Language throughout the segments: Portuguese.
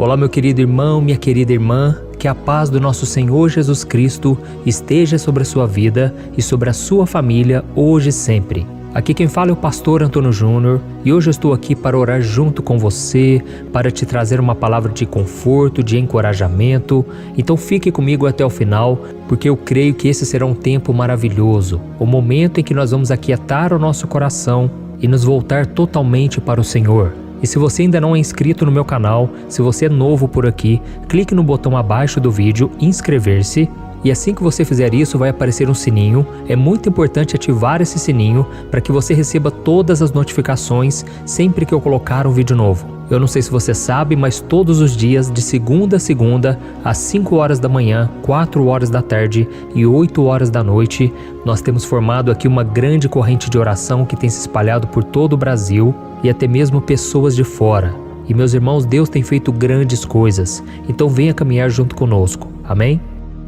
Olá, meu querido irmão, minha querida irmã, que a paz do nosso Senhor Jesus Cristo esteja sobre a sua vida e sobre a sua família hoje e sempre. Aqui quem fala é o pastor Antônio Júnior e hoje eu estou aqui para orar junto com você, para te trazer uma palavra de conforto, de encorajamento. Então fique comigo até o final, porque eu creio que esse será um tempo maravilhoso, o momento em que nós vamos aquietar o nosso coração e nos voltar totalmente para o Senhor. E se você ainda não é inscrito no meu canal, se você é novo por aqui, clique no botão abaixo do vídeo, inscrever-se. E assim que você fizer isso, vai aparecer um sininho. É muito importante ativar esse sininho para que você receba todas as notificações sempre que eu colocar um vídeo novo. Eu não sei se você sabe, mas todos os dias, de segunda a segunda, às 5 horas da manhã, 4 horas da tarde e 8 horas da noite, nós temos formado aqui uma grande corrente de oração que tem se espalhado por todo o Brasil e até mesmo pessoas de fora. E meus irmãos, Deus tem feito grandes coisas, então venha caminhar junto conosco, amém?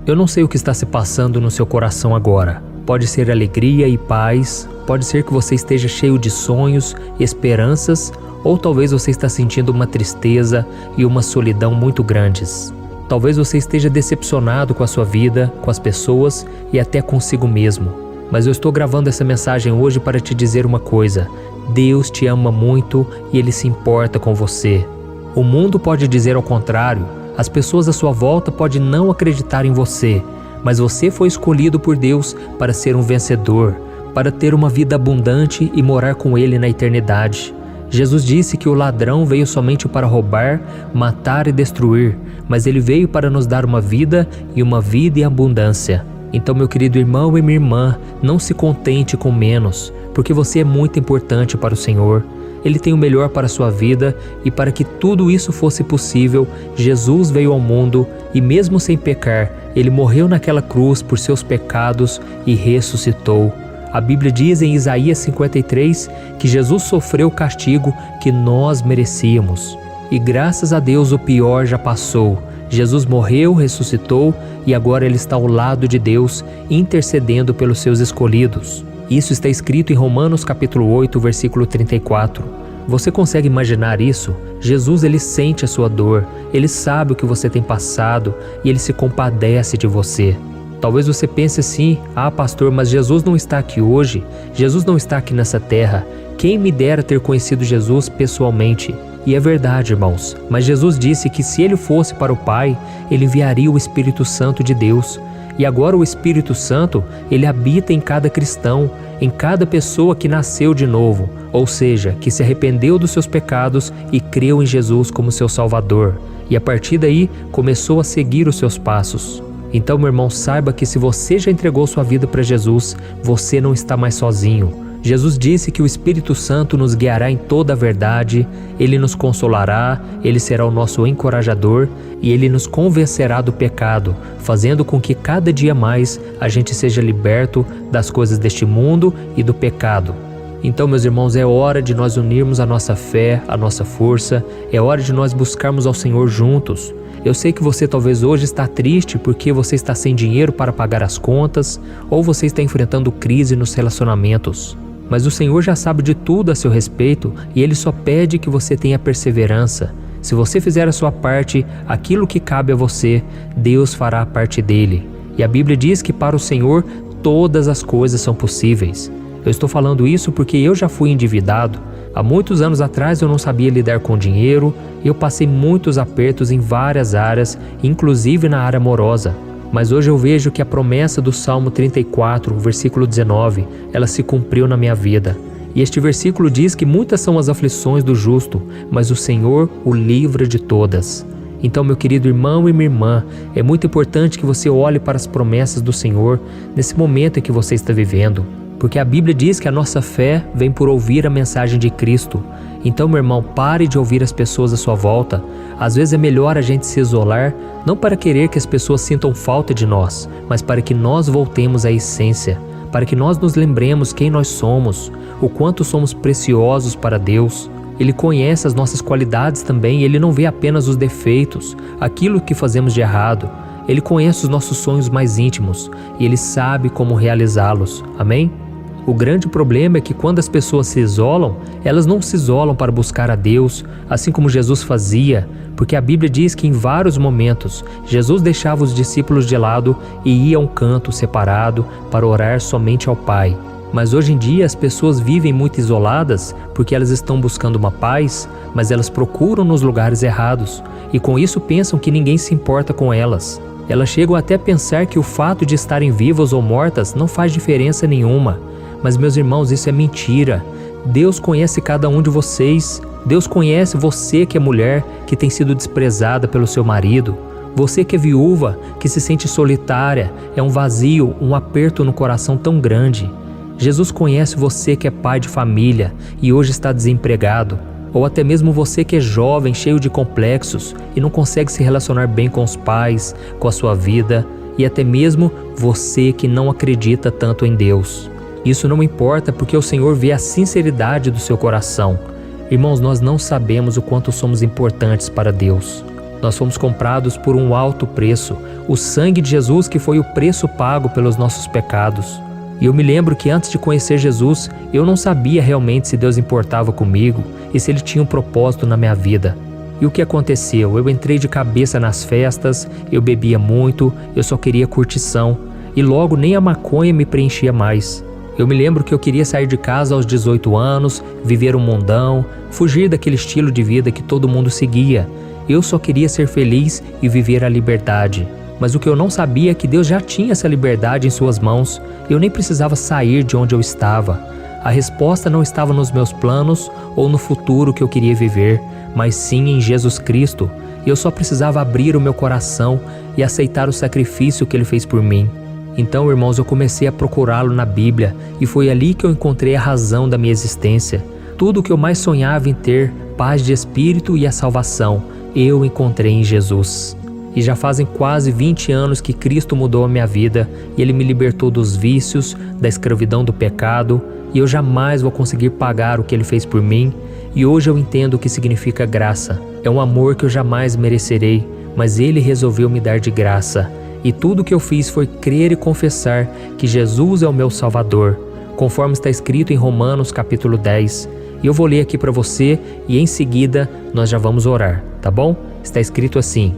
Eu não sei o que está se passando no seu coração agora. Pode ser alegria e paz, pode ser que você esteja cheio de sonhos, esperanças, ou talvez você está sentindo uma tristeza e uma solidão muito grandes. Talvez você esteja decepcionado com a sua vida, com as pessoas e até consigo mesmo. Mas eu estou gravando essa mensagem hoje para te dizer uma coisa: Deus te ama muito e Ele se importa com você. O mundo pode dizer ao contrário, as pessoas à sua volta podem não acreditar em você, mas você foi escolhido por Deus para ser um vencedor, para ter uma vida abundante e morar com Ele na eternidade. Jesus disse que o ladrão veio somente para roubar, matar e destruir, mas Ele veio para nos dar uma vida e uma vida em abundância. Então, meu querido irmão e minha irmã, não se contente com menos, porque você é muito importante para o Senhor. Ele tem o melhor para a sua vida e para que tudo isso fosse possível, Jesus veio ao mundo e mesmo sem pecar, Ele morreu naquela cruz por seus pecados e ressuscitou. A Bíblia diz em Isaías 53 que Jesus sofreu o castigo que nós merecíamos. E graças a Deus o pior já passou. Jesus morreu, ressuscitou e agora Ele está ao lado de Deus, intercedendo pelos seus escolhidos. Isso está escrito em Romanos capítulo 8, versículo 34. Você consegue imaginar isso? Jesus, Ele sente a sua dor, Ele sabe o que você tem passado e Ele se compadece de você. Talvez você pense assim: ah, pastor, mas Jesus não está aqui hoje, Jesus não está aqui nessa terra. Quem me dera ter conhecido Jesus pessoalmente? E é verdade, irmãos, mas Jesus disse que se Ele fosse para o Pai, Ele enviaria o Espírito Santo de Deus. E agora o Espírito Santo, Ele habita em cada cristão, em cada pessoa que nasceu de novo, ou seja, que se arrependeu dos seus pecados e creu em Jesus como seu Salvador. E a partir daí, começou a seguir os seus passos. Então, meu irmão, saiba que se você já entregou sua vida para Jesus, você não está mais sozinho. Jesus disse que o Espírito Santo nos guiará em toda a verdade, Ele nos consolará, Ele será o nosso encorajador e Ele nos convencerá do pecado, fazendo com que cada dia mais a gente seja liberto das coisas deste mundo e do pecado. Então, meus irmãos, é hora de nós unirmos a nossa fé, a nossa força, é hora de nós buscarmos ao Senhor juntos. Eu sei que você talvez hoje está triste porque você está sem dinheiro para pagar as contas ou você está enfrentando crise nos relacionamentos. Mas o Senhor já sabe de tudo a seu respeito e Ele só pede que você tenha perseverança. Se você fizer a sua parte, aquilo que cabe a você, Deus fará a parte dele. E a Bíblia diz que para o Senhor todas as coisas são possíveis. Eu estou falando isso porque eu já fui endividado. Há muitos anos atrás eu não sabia lidar com dinheiro e eu passei muitos apertos em várias áreas, inclusive na área amorosa. Mas hoje eu vejo que a promessa do Salmo 34, versículo 19, ela se cumpriu na minha vida. E este versículo diz que muitas são as aflições do justo, mas o Senhor o livra de todas. Então, meu querido irmão e minha irmã, é muito importante que você olhe para as promessas do Senhor nesse momento em que você está vivendo. Porque a Bíblia diz que a nossa fé vem por ouvir a mensagem de Cristo. Então, meu irmão, pare de ouvir as pessoas à sua volta. Às vezes é melhor a gente se isolar, não para querer que as pessoas sintam falta de nós, mas para que nós voltemos à essência, para que nós nos lembremos quem nós somos, o quanto somos preciosos para Deus. Ele conhece as nossas qualidades também, Ele não vê apenas os defeitos, aquilo que fazemos de errado. Ele conhece os nossos sonhos mais íntimos e Ele sabe como realizá-los. Amém? O grande problema é que quando as pessoas se isolam, elas não se isolam para buscar a Deus, assim como Jesus fazia, porque a Bíblia diz que em vários momentos Jesus deixava os discípulos de lado e ia a um canto separado para orar somente ao Pai. Mas hoje em dia as pessoas vivem muito isoladas porque elas estão buscando uma paz, mas elas procuram nos lugares errados e com isso pensam que ninguém se importa com elas. Elas chegam até a pensar que o fato de estarem vivas ou mortas não faz diferença nenhuma. Mas meus irmãos, isso é mentira. Deus conhece cada um de vocês. Deus conhece você que é mulher, que tem sido desprezada pelo seu marido. Você que é viúva, que se sente solitária, é um vazio, um aperto no coração tão grande. Jesus conhece você que é pai de família e hoje está desempregado. Ou até mesmo você que é jovem, cheio de complexos e não consegue se relacionar bem com os pais, com a sua vida. E até mesmo você que não acredita tanto em Deus. Isso não importa porque o Senhor vê a sinceridade do seu coração. Irmãos, nós não sabemos o quanto somos importantes para Deus. Nós fomos comprados por um alto preço, o sangue de Jesus que foi o preço pago pelos nossos pecados. E eu me lembro que antes de conhecer Jesus, eu não sabia realmente se Deus importava comigo e se Ele tinha um propósito na minha vida. E o que aconteceu? Eu entrei de cabeça nas festas, eu bebia muito, eu só queria curtição e logo nem a maconha me preenchia mais. Eu me lembro que eu queria sair de casa aos 18 anos, viver um mundão, fugir daquele estilo de vida que todo mundo seguia. Eu só queria ser feliz e viver a liberdade. Mas o que eu não sabia é que Deus já tinha essa liberdade em suas mãos. Eu nem precisava sair de onde eu estava. A resposta não estava nos meus planos ou no futuro que eu queria viver, mas sim em Jesus Cristo. Eu só precisava abrir o meu coração e aceitar o sacrifício que Ele fez por mim. Então, irmãos, eu comecei a procurá-lo na Bíblia e foi ali que eu encontrei a razão da minha existência. Tudo o que eu mais sonhava em ter, paz de espírito e a salvação, eu encontrei em Jesus. E já fazem quase 20 anos que Cristo mudou a minha vida e Ele me libertou dos vícios, da escravidão do pecado e eu jamais vou conseguir pagar o que Ele fez por mim. E hoje eu entendo o que significa graça. É um amor que eu jamais merecerei, mas Ele resolveu me dar de graça. E tudo o que eu fiz foi crer e confessar que Jesus é o meu Salvador, conforme está escrito em Romanos capítulo 10. E eu vou ler aqui para você e em seguida nós já vamos orar, tá bom? Está escrito assim: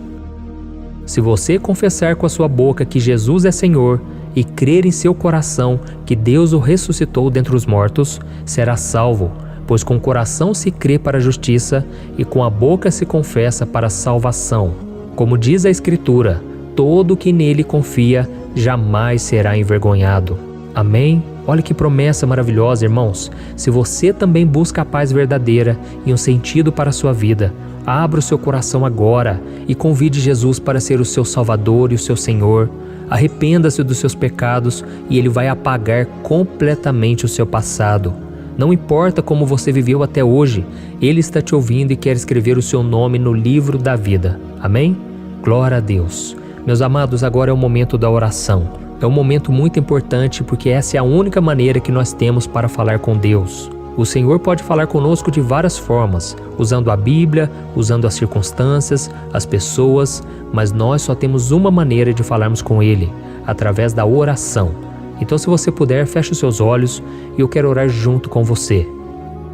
se você confessar com a sua boca que Jesus é Senhor e crer em seu coração que Deus o ressuscitou dentre os mortos, será salvo, pois com o coração se crê para a justiça e com a boca se confessa para a salvação. Como diz a Escritura, todo que nele confia jamais será envergonhado. Amém? Olha que promessa maravilhosa, irmãos. Se você também busca a paz verdadeira e um sentido para a sua vida, abra o seu coração agora e convide Jesus para ser o seu Salvador e o seu Senhor. Arrependa-se dos seus pecados e Ele vai apagar completamente o seu passado. Não importa como você viveu até hoje, Ele está te ouvindo e quer escrever o seu nome no livro da vida. Amém? Glória a Deus. Meus amados, agora é o momento da oração. É um momento muito importante porque essa é a única maneira que nós temos para falar com Deus. O Senhor pode falar conosco de várias formas, usando a Bíblia, usando as circunstâncias, as pessoas, mas nós só temos uma maneira de falarmos com Ele, através da oração. Então, se você puder, feche os seus olhos e eu quero orar junto com você.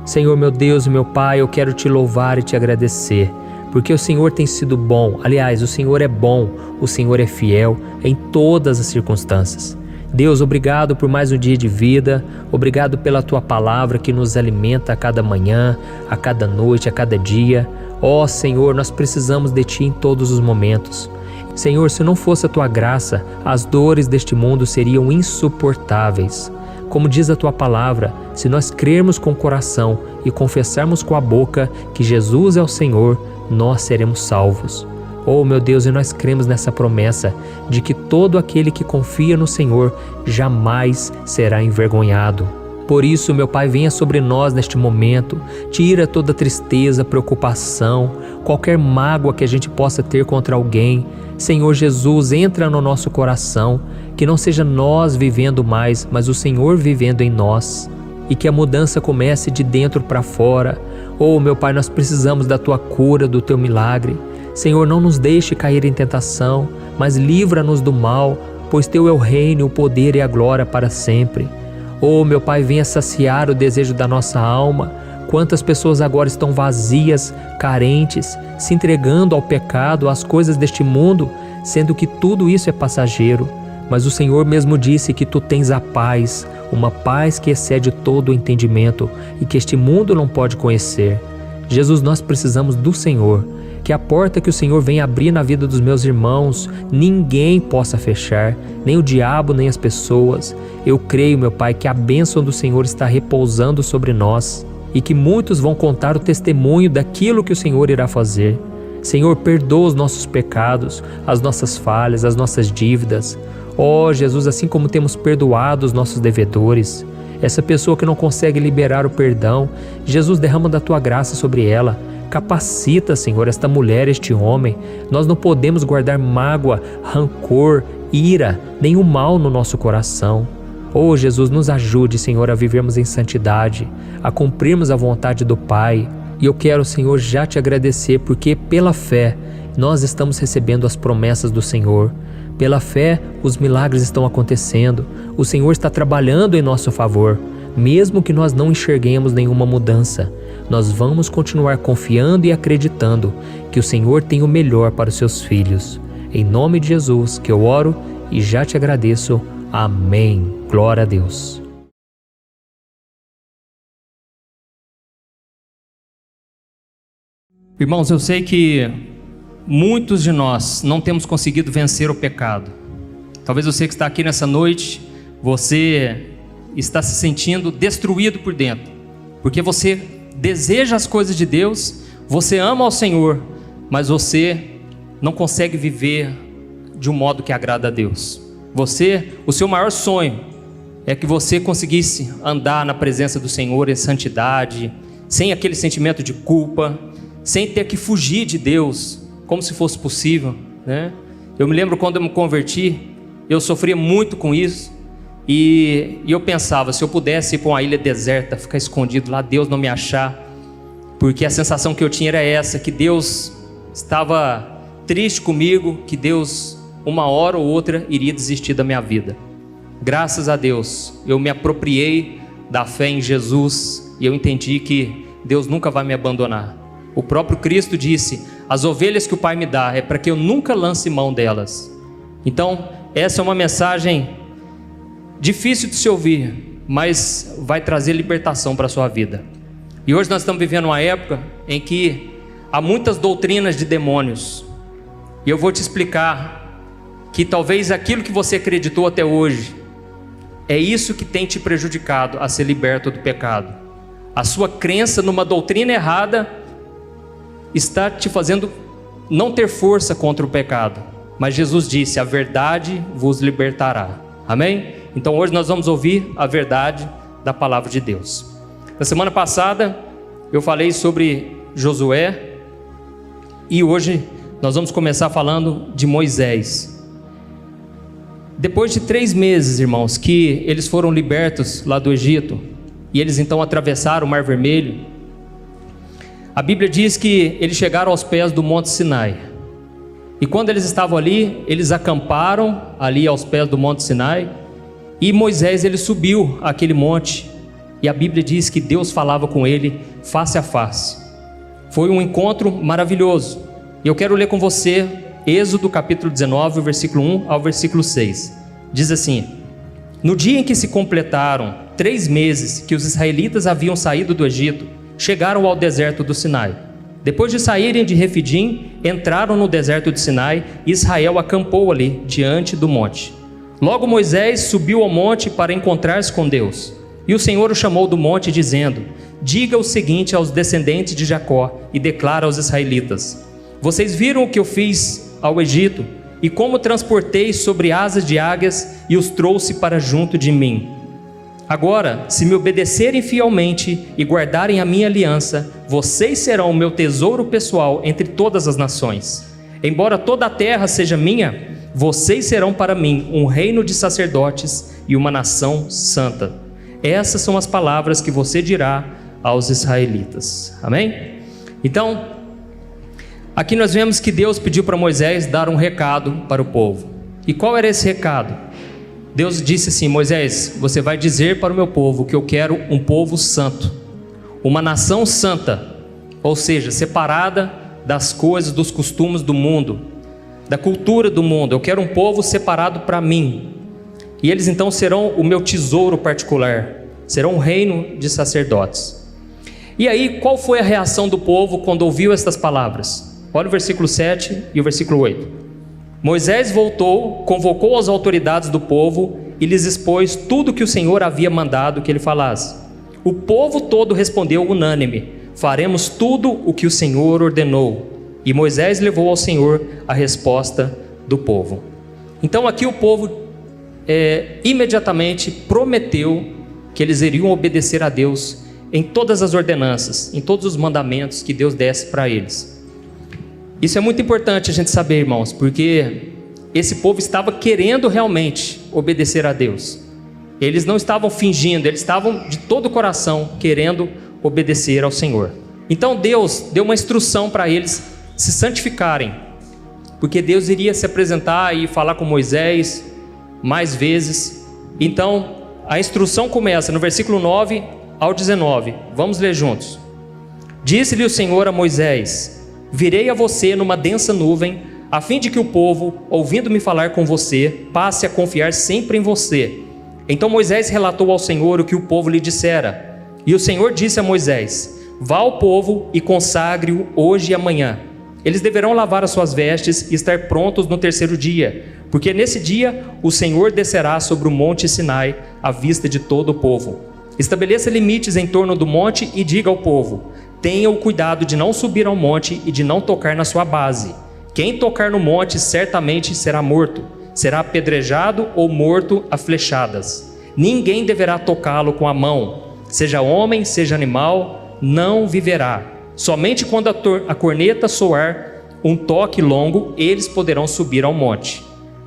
Senhor, meu Deus e meu Pai, eu quero te louvar e te agradecer, porque o Senhor tem sido bom. Aliás, o Senhor é bom, o Senhor é fiel em todas as circunstâncias. Deus, obrigado por mais um dia de vida, obrigado pela Tua palavra que nos alimenta a cada manhã, a cada noite, a cada dia. Ó Senhor, nós precisamos de Ti em todos os momentos. Senhor, se não fosse a Tua graça, as dores deste mundo seriam insuportáveis. Como diz a Tua palavra, se nós crermos com o coração e confessarmos com a boca que Jesus é o Senhor, nós seremos salvos. Oh, meu Deus, e nós cremos nessa promessa de que todo aquele que confia no Senhor jamais será envergonhado. Por isso, meu Pai, venha sobre nós neste momento, tira toda tristeza, preocupação, qualquer mágoa que a gente possa ter contra alguém. Senhor Jesus, entra no nosso coração, que não seja nós vivendo mais, mas o Senhor vivendo em nós. E que a mudança comece de dentro para fora. Oh, meu Pai, nós precisamos da Tua cura, do Teu milagre. Senhor, não nos deixe cair em tentação, mas livra-nos do mal, pois Teu é o reino, o poder e a glória para sempre. Oh, meu Pai, venha saciar o desejo da nossa alma. Quantas pessoas agora estão vazias, carentes, se entregando ao pecado, às coisas deste mundo, sendo que tudo isso é passageiro. Mas o Senhor mesmo disse que Tu tens a paz, uma paz que excede todo o entendimento e que este mundo não pode conhecer. Jesus, nós precisamos do Senhor. Que a porta que o Senhor vem abrir na vida dos meus irmãos, ninguém possa fechar, nem o diabo, nem as pessoas. Eu creio, meu Pai, que a bênção do Senhor está repousando sobre nós e que muitos vão contar o testemunho daquilo que o Senhor irá fazer. Senhor, perdoa os nossos pecados, as nossas falhas, as nossas dívidas. Ó Jesus, assim como temos perdoado os nossos devedores, essa pessoa que não consegue liberar o perdão, Jesus, derrama da Tua graça sobre ela. Capacita, Senhor, esta mulher, este homem. Nós não podemos guardar mágoa, rancor, ira, nenhum mal no nosso coração. Oh, Jesus, nos ajude, Senhor, a vivermos em santidade, a cumprirmos a vontade do Pai. E eu quero, Senhor, já Te agradecer, porque pela fé nós estamos recebendo as promessas do Senhor. Pela fé, os milagres estão acontecendo. O Senhor está trabalhando em nosso favor. Mesmo que nós não enxerguemos nenhuma mudança, nós vamos continuar confiando e acreditando que o Senhor tem o melhor para os seus filhos. Em nome de Jesus que eu oro e já Te agradeço. Amém. Glória a Deus. Irmãos, eu sei que muitos de nós não temos conseguido vencer o pecado. Talvez você que está aqui nessa noite, você está se sentindo destruído por dentro, porque você deseja as coisas de Deus, você ama ao Senhor, mas você não consegue viver de um modo que agrada a Deus. O seu maior sonho é que você conseguisse andar na presença do Senhor em santidade, sem aquele sentimento de culpa, sem ter que fugir de Deus, como se fosse possível, né? Eu me lembro quando eu me converti, eu sofria muito com isso, e eu pensava, se eu pudesse ir para uma ilha deserta, ficar escondido lá, Deus não me achar, porque a sensação que eu tinha era essa, que Deus estava triste comigo, que Deus, uma hora ou outra, iria desistir da minha vida. Graças a Deus, eu me apropriei da fé em Jesus, e eu entendi que Deus nunca vai me abandonar. O próprio Cristo disse, as ovelhas que o Pai me dá, é para que eu nunca lance mão delas. Então, essa é uma mensagem difícil de se ouvir, mas vai trazer libertação para a sua vida. E hoje nós estamos vivendo uma época em que há muitas doutrinas de demônios. E eu vou te explicar que talvez aquilo que você acreditou até hoje, é isso que tem te prejudicado a ser liberto do pecado. A sua crença numa doutrina errada está te fazendo não ter força contra o pecado. Mas Jesus disse, a verdade vos libertará. Amém? Então hoje nós vamos ouvir a verdade da palavra de Deus. Na semana passada eu falei sobre Josué e hoje nós vamos começar falando de Moisés. Depois de 3 meses, irmãos, que eles foram libertos lá do Egito e eles então atravessaram o Mar Vermelho, a Bíblia diz que eles chegaram aos pés do Monte Sinai. E quando eles estavam ali, eles acamparam ali aos pés do Monte Sinai. E Moisés, ele subiu aquele monte. E a Bíblia diz que Deus falava com ele face a face. Foi um encontro maravilhoso. E eu quero ler com você Êxodo capítulo 19, versículo 1 ao versículo 6. Diz assim: no dia em que se completaram 3 meses que os israelitas haviam saído do Egito, chegaram ao deserto do Sinai. Depois de saírem de Refidim, entraram no deserto de Sinai e Israel acampou ali, diante do monte. Logo Moisés subiu ao monte para encontrar-se com Deus. E o Senhor o chamou do monte, dizendo: diga o seguinte aos descendentes de Jacó e declara aos israelitas: vocês viram o que eu fiz ao Egito e como transportei sobre asas de águias e os trouxe para junto de mim. Agora, se me obedecerem fielmente e guardarem a minha aliança, vocês serão o meu tesouro pessoal entre todas as nações. Embora toda a terra seja minha, vocês serão para mim um reino de sacerdotes e uma nação santa. Essas são as palavras que você dirá aos israelitas. Amém? Então, aqui nós vemos que Deus pediu para Moisés dar um recado para o povo. E qual era esse recado? Deus disse assim: Moisés, você vai dizer para o meu povo que eu quero um povo santo, uma nação santa, ou seja, separada das coisas, dos costumes do mundo, da cultura do mundo. Eu quero um povo separado para mim. E eles então serão o meu tesouro particular, serão um reino de sacerdotes. E aí, qual foi a reação do povo quando ouviu estas palavras? Olha o versículo 7 e o versículo 8. Moisés voltou, convocou as autoridades do povo e lhes expôs tudo que o Senhor havia mandado que ele falasse. O povo todo respondeu unânime: faremos tudo o que o Senhor ordenou. E Moisés levou ao Senhor a resposta do povo. Então aqui o povo imediatamente prometeu que eles iriam obedecer a Deus em todas as ordenanças, em todos os mandamentos que Deus desse para eles. Isso é muito importante a gente saber, irmãos, porque esse povo estava querendo realmente obedecer a Deus. Eles não estavam fingindo, eles estavam de todo o coração querendo obedecer ao Senhor. Então Deus deu uma instrução para eles se santificarem, porque Deus iria se apresentar e falar com Moisés mais vezes. Então a instrução começa no versículo 9 ao 19. Vamos ler juntos. Disse-lhe o Senhor a Moisés: virei a você numa densa nuvem, a fim de que o povo, ouvindo-me falar com você, passe a confiar sempre em você. Então Moisés relatou ao Senhor o que o povo lhe dissera. E o Senhor disse a Moisés: vá ao povo e consagre-o hoje e amanhã. Eles deverão lavar as suas vestes e estar prontos no terceiro dia, porque nesse dia o Senhor descerá sobre o monte Sinai à vista de todo o povo. Estabeleça limites em torno do monte e diga ao povo: tenha o cuidado de não subir ao monte e de não tocar na sua base. Quem tocar no monte certamente será morto, será apedrejado ou morto a flechadas. Ninguém deverá tocá-lo com a mão, seja homem, seja animal, não viverá. Somente quando a corneta soar um toque longo, eles poderão subir ao monte.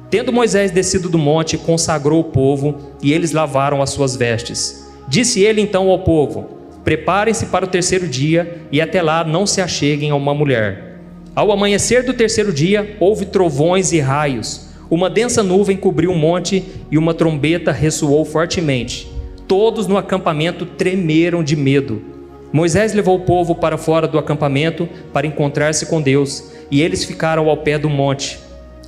Tendo Moisés descido do monte, consagrou o povo e eles lavaram as suas vestes. Disse ele então ao povo: preparem-se para o terceiro dia e até lá não se acheguem a uma mulher. Ao amanhecer do terceiro dia, houve trovões e raios. Uma densa nuvem cobriu o monte e uma trombeta ressoou fortemente. Todos no acampamento tremeram de medo. Moisés levou o povo para fora do acampamento para encontrar-se com Deus, e eles ficaram ao pé do monte.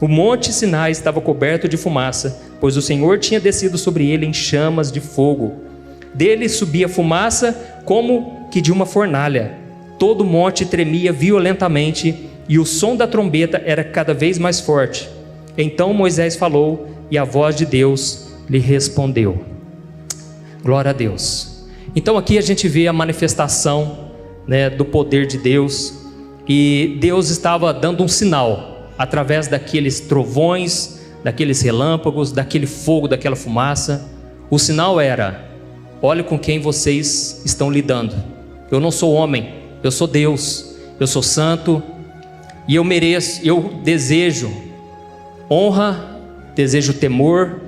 O monte Sinai estava coberto de fumaça, pois o Senhor tinha descido sobre ele em chamas de fogo. Dele subia fumaça como que de uma fornalha. Todo o monte tremia violentamente e o som da trombeta era cada vez mais forte. Então Moisés falou e a voz de Deus lhe respondeu. Glória a Deus. Então aqui a gente vê a manifestação, do poder de Deus, e Deus estava dando um sinal através daqueles trovões, daqueles relâmpagos, daquele fogo, daquela fumaça. O sinal era: olhe com quem vocês estão lidando. Eu não sou homem, eu sou Deus, eu sou santo e eu mereço, eu desejo honra, desejo temor.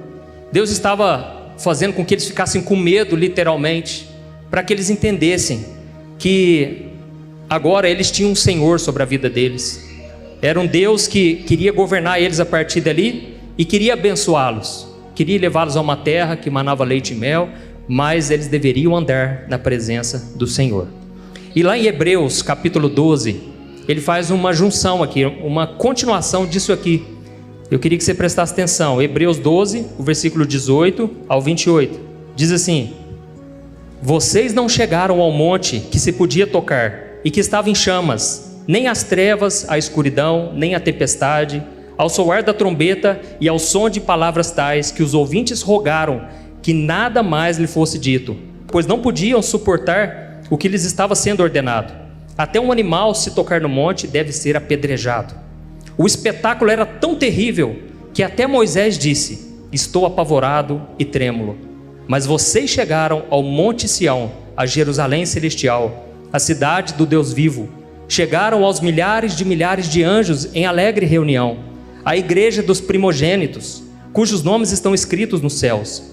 Deus estava fazendo com que eles ficassem com medo, literalmente, para que eles entendessem que agora eles tinham um Senhor sobre a vida deles. Era um Deus que queria governar eles a partir dali e queria abençoá-los, queria levá-los a uma terra que manava leite e mel, mas eles deveriam andar na presença do Senhor. E lá em Hebreus capítulo 12, ele faz uma junção aqui, uma continuação disso aqui. Eu queria que você prestasse atenção. Hebreus 12, o versículo 18 ao 28, diz assim: vocês não chegaram ao monte que se podia tocar e que estava em chamas, nem às trevas, à escuridão, nem à tempestade, ao soar da trombeta e ao som de palavras tais que os ouvintes rogaram que nada mais lhe fosse dito, pois não podiam suportar o que lhes estava sendo ordenado. Até um animal, se tocar no monte, deve ser apedrejado. O espetáculo era tão terrível que até Moisés disse: estou apavorado e trêmulo. Mas vocês chegaram ao monte Sião, a Jerusalém celestial, a cidade do Deus vivo. Chegaram aos milhares de anjos em alegre reunião, à igreja dos primogênitos, cujos nomes estão escritos nos céus.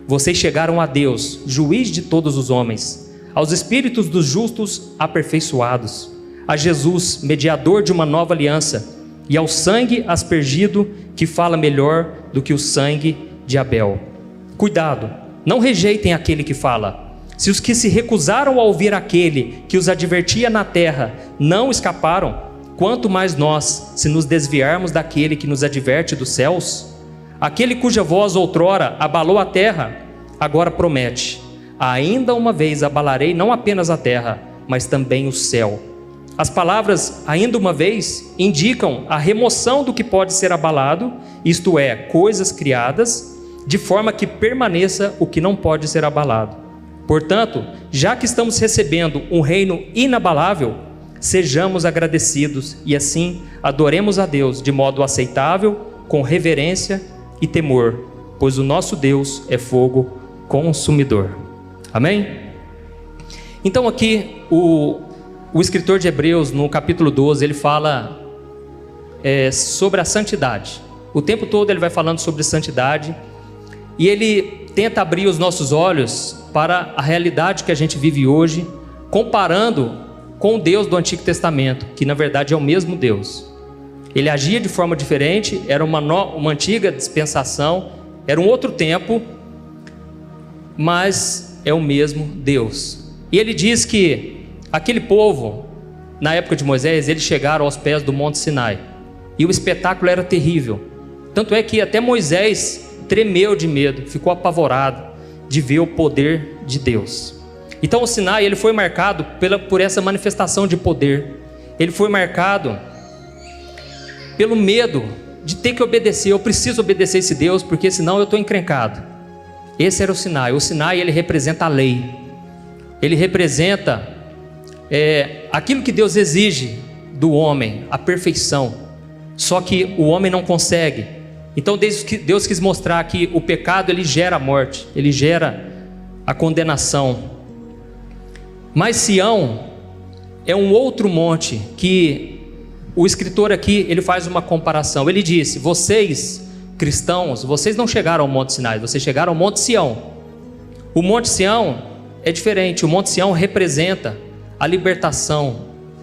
Vocês chegaram a Deus, juiz de todos os homens, aos espíritos dos justos aperfeiçoados, a Jesus, mediador de uma nova aliança, e ao sangue aspergido, que fala melhor do que o sangue de Abel. Cuidado, não rejeitem aquele que fala. Se os que se recusaram a ouvir aquele que os advertia na terra não escaparam, quanto mais nós, se nos desviarmos daquele que nos adverte dos céus? Aquele cuja voz outrora abalou a terra, agora promete: ainda uma vez abalarei não apenas a terra, mas também o céu. As palavras ainda uma vez indicam a remoção do que pode ser abalado, isto é, coisas criadas, de forma que permaneça o que não pode ser abalado. Portanto, já que estamos recebendo um reino inabalável, sejamos agradecidos e assim adoremos a Deus de modo aceitável, com reverência e temor, pois o nosso Deus é fogo consumidor. Amém? Então aqui o escritor de Hebreus, no capítulo 12, ele fala sobre a santidade. O tempo todo ele vai falando sobre santidade e ele tenta abrir os nossos olhos para a realidade que a gente vive hoje, comparando com o Deus do Antigo Testamento, que na verdade é o mesmo Deus. Ele agia de forma diferente, era uma antiga dispensação, era um outro tempo, mas é o mesmo Deus. E ele diz que aquele povo, na época de Moisés, eles chegaram aos pés do Monte Sinai, e o espetáculo era terrível. Tanto é que até Moisés tremeu de medo, ficou apavorado de ver o poder de Deus. Então o Sinai, ele foi marcado por essa manifestação de poder. Ele foi marcado pelo medo de ter que obedecer. Eu preciso obedecer esse Deus, porque senão eu estou encrencado. Esse era o Sinai. O Sinai, ele representa a lei. Ele representa aquilo que Deus exige do homem, a perfeição. Só que o homem não consegue. Então Deus quis mostrar que o pecado, ele gera a morte, ele gera a condenação. Mas Sião é um outro monte que o escritor aqui, ele faz uma comparação. Ele disse: vocês cristãos, vocês não chegaram ao Monte Sinai, vocês chegaram ao Monte Sião. O Monte Sião é diferente. O Monte Sião representa a libertação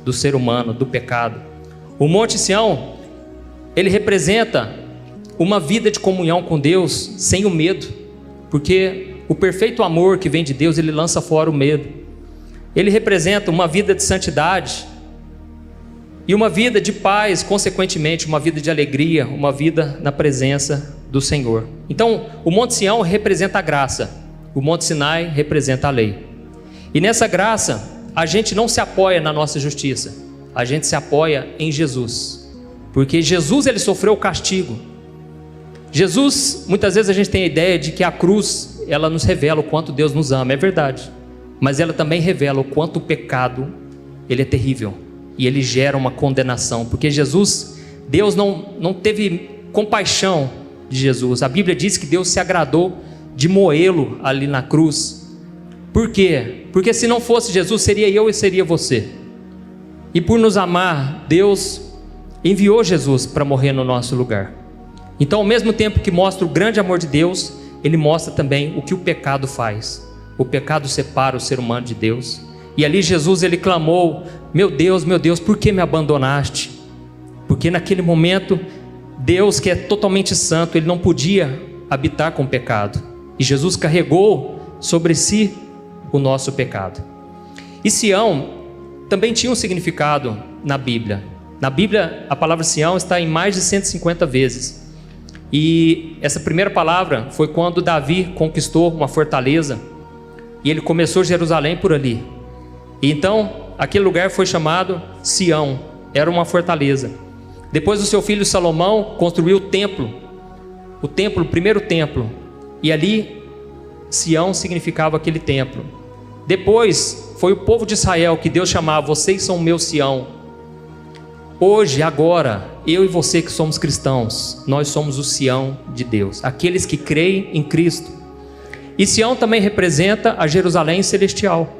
do ser humano, do pecado. O Monte Sião, ele representa uma vida de comunhão com Deus sem o medo, porque o perfeito amor que vem de Deus, ele lança fora o medo. Ele representa uma vida de santidade e uma vida de paz, consequentemente uma vida de alegria, uma vida na presença do Senhor. Então o Monte Sião representa a graça, o Monte Sinai representa a lei. E nessa graça a gente não se apoia na nossa justiça, a gente se apoia em Jesus, porque Jesus, ele sofreu o castigo. Jesus, muitas vezes a gente tem a ideia de que a cruz, ela nos revela o quanto Deus nos ama, é verdade, mas ela também revela o quanto o pecado, ele é terrível, e ele gera uma condenação, porque Jesus, Deus não teve compaixão de Jesus. A Bíblia diz que Deus se agradou de moê-lo ali na cruz. Por quê? Porque se não fosse Jesus, seria eu e seria você. E por nos amar, Deus enviou Jesus para morrer no nosso lugar. Então, ao mesmo tempo que mostra o grande amor de Deus, ele mostra também o que o pecado faz. O pecado separa o ser humano de Deus. E ali Jesus, ele clamou: meu Deus, por que me abandonaste? Porque naquele momento, Deus, que é totalmente santo, ele não podia habitar com o pecado. E Jesus carregou sobre si o nosso pecado. E Sião também tinha um significado na Bíblia. Na Bíblia, a palavra Sião está em mais de 150 vezes. E essa primeira palavra foi quando Davi conquistou uma fortaleza e ele começou Jerusalém por ali. E então aquele lugar foi chamado Sião, era uma fortaleza. Depois o seu filho Salomão construiu o templo, o primeiro templo, e ali Sião significava aquele templo. Depois foi o povo de Israel que Deus chamava: vocês são o meu Sião. Hoje, agora, eu e você que somos cristãos, nós somos o Sião de Deus, aqueles que creem em Cristo. E Sião também representa a Jerusalém celestial.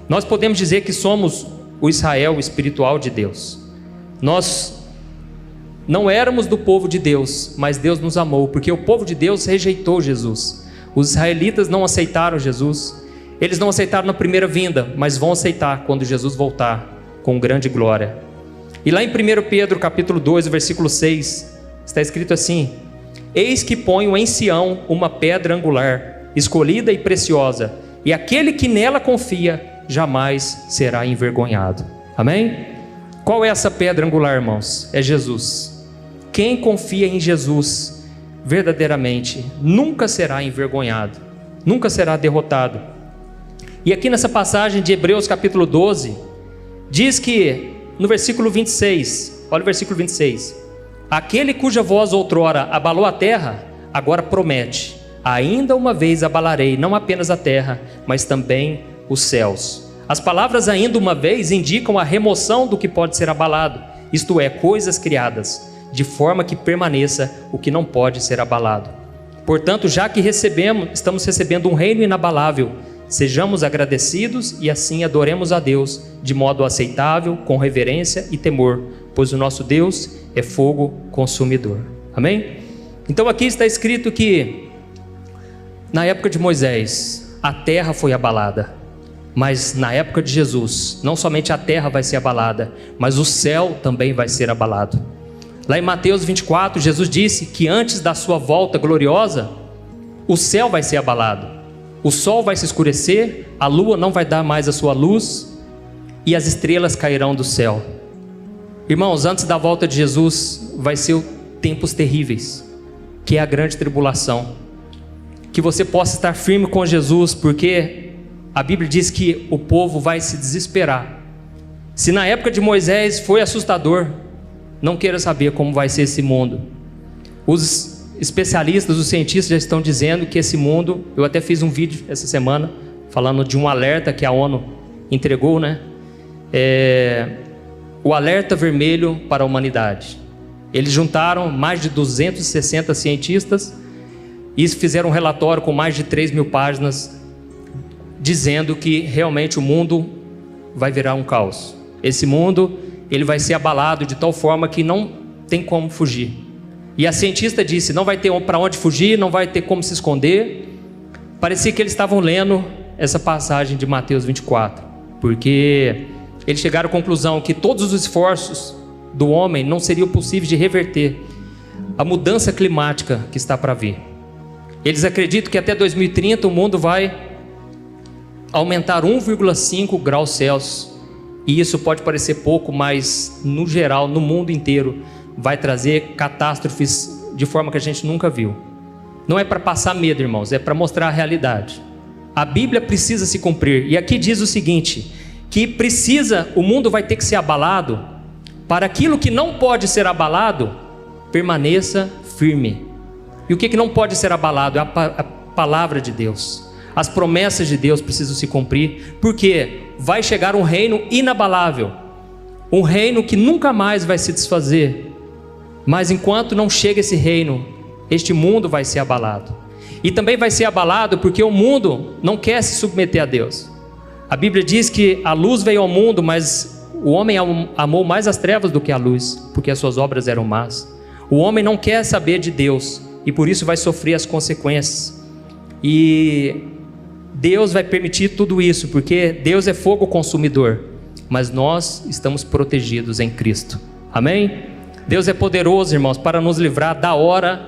Nós podemos dizer que somos o Israel espiritual de Deus. Nós não éramos do povo de Deus, mas Deus nos amou, porque o povo de Deus rejeitou Jesus. Os israelitas não aceitaram Jesus. Eles não aceitaram na primeira vinda, mas vão aceitar quando Jesus voltar com grande glória. E lá em 1 Pedro capítulo 2, versículo 6, está escrito assim: Eis que ponho em Sião uma pedra angular, escolhida e preciosa, e aquele que nela confia jamais será envergonhado. Amém? Qual é essa pedra angular, irmãos? É Jesus. Quem confia em Jesus verdadeiramente nunca será envergonhado, nunca será derrotado. E aqui nessa passagem de Hebreus capítulo 12, diz que no versículo 26, olha o versículo 26, aquele cuja voz outrora abalou a terra, agora promete: ainda uma vez abalarei não apenas a terra, mas também os céus. As palavras ainda uma vez indicam a remoção do que pode ser abalado, isto é, coisas criadas, de forma que permaneça o que não pode ser abalado. Portanto, já que estamos recebendo um reino inabalável, sejamos agradecidos e assim adoremos a Deus de modo aceitável, com reverência e temor, pois o nosso Deus é fogo consumidor. Amém? Então aqui está escrito que na época de Moisés a terra foi abalada, mas na época de Jesus não somente a terra vai ser abalada, mas o céu também vai ser abalado. Lá em Mateus 24, Jesus disse que antes da sua volta gloriosa, o céu vai ser abalado, o sol vai se escurecer, a lua não vai dar mais a sua luz e as estrelas cairão do céu. Irmãos, antes da volta de Jesus vai ser tempos terríveis, que é a grande tribulação. Que você possa estar firme com Jesus, porque a Bíblia diz que o povo vai se desesperar. Se na época de Moisés foi assustador, não queira saber como vai ser esse mundo. Os especialistas, os cientistas já estão dizendo que esse mundo, eu até fiz um vídeo essa semana falando de um alerta que a ONU entregou, né? O alerta vermelho para a humanidade. Eles juntaram mais de 260 cientistas e fizeram um relatório com mais de 3.000 páginas dizendo que realmente o mundo vai virar um caos. Esse mundo, ele vai ser abalado de tal forma que não tem como fugir. E a cientista disse, não vai ter para onde fugir, não vai ter como se esconder. Parecia que eles estavam lendo essa passagem de Mateus 24, porque eles chegaram à conclusão que todos os esforços do homem não seriam possíveis de reverter a mudança climática que está para vir. Eles acreditam que até 2030 o mundo vai aumentar 1,5 graus Celsius. E isso pode parecer pouco, mas no geral, no mundo inteiro, vai trazer catástrofes de forma que a gente nunca viu. Não é para passar medo, irmãos, é para mostrar a realidade. A Bíblia precisa se cumprir. E aqui diz o seguinte, que o mundo vai ter que ser abalado, para aquilo que não pode ser abalado, permaneça firme. E o que não pode ser abalado? É a palavra de Deus. As promessas de Deus precisam se cumprir, porque vai chegar um reino inabalável, um reino que nunca mais vai se desfazer. Mas enquanto não chega esse reino, este mundo vai ser abalado. E também vai ser abalado porque o mundo não quer se submeter a Deus. A Bíblia diz que a luz veio ao mundo, mas o homem amou mais as trevas do que a luz, porque as suas obras eram más. O homem não quer saber de Deus e por isso vai sofrer as consequências. E Deus vai permitir tudo isso, porque Deus é fogo consumidor, mas nós estamos protegidos em Cristo. Amém? Deus é poderoso, irmãos, para nos livrar da hora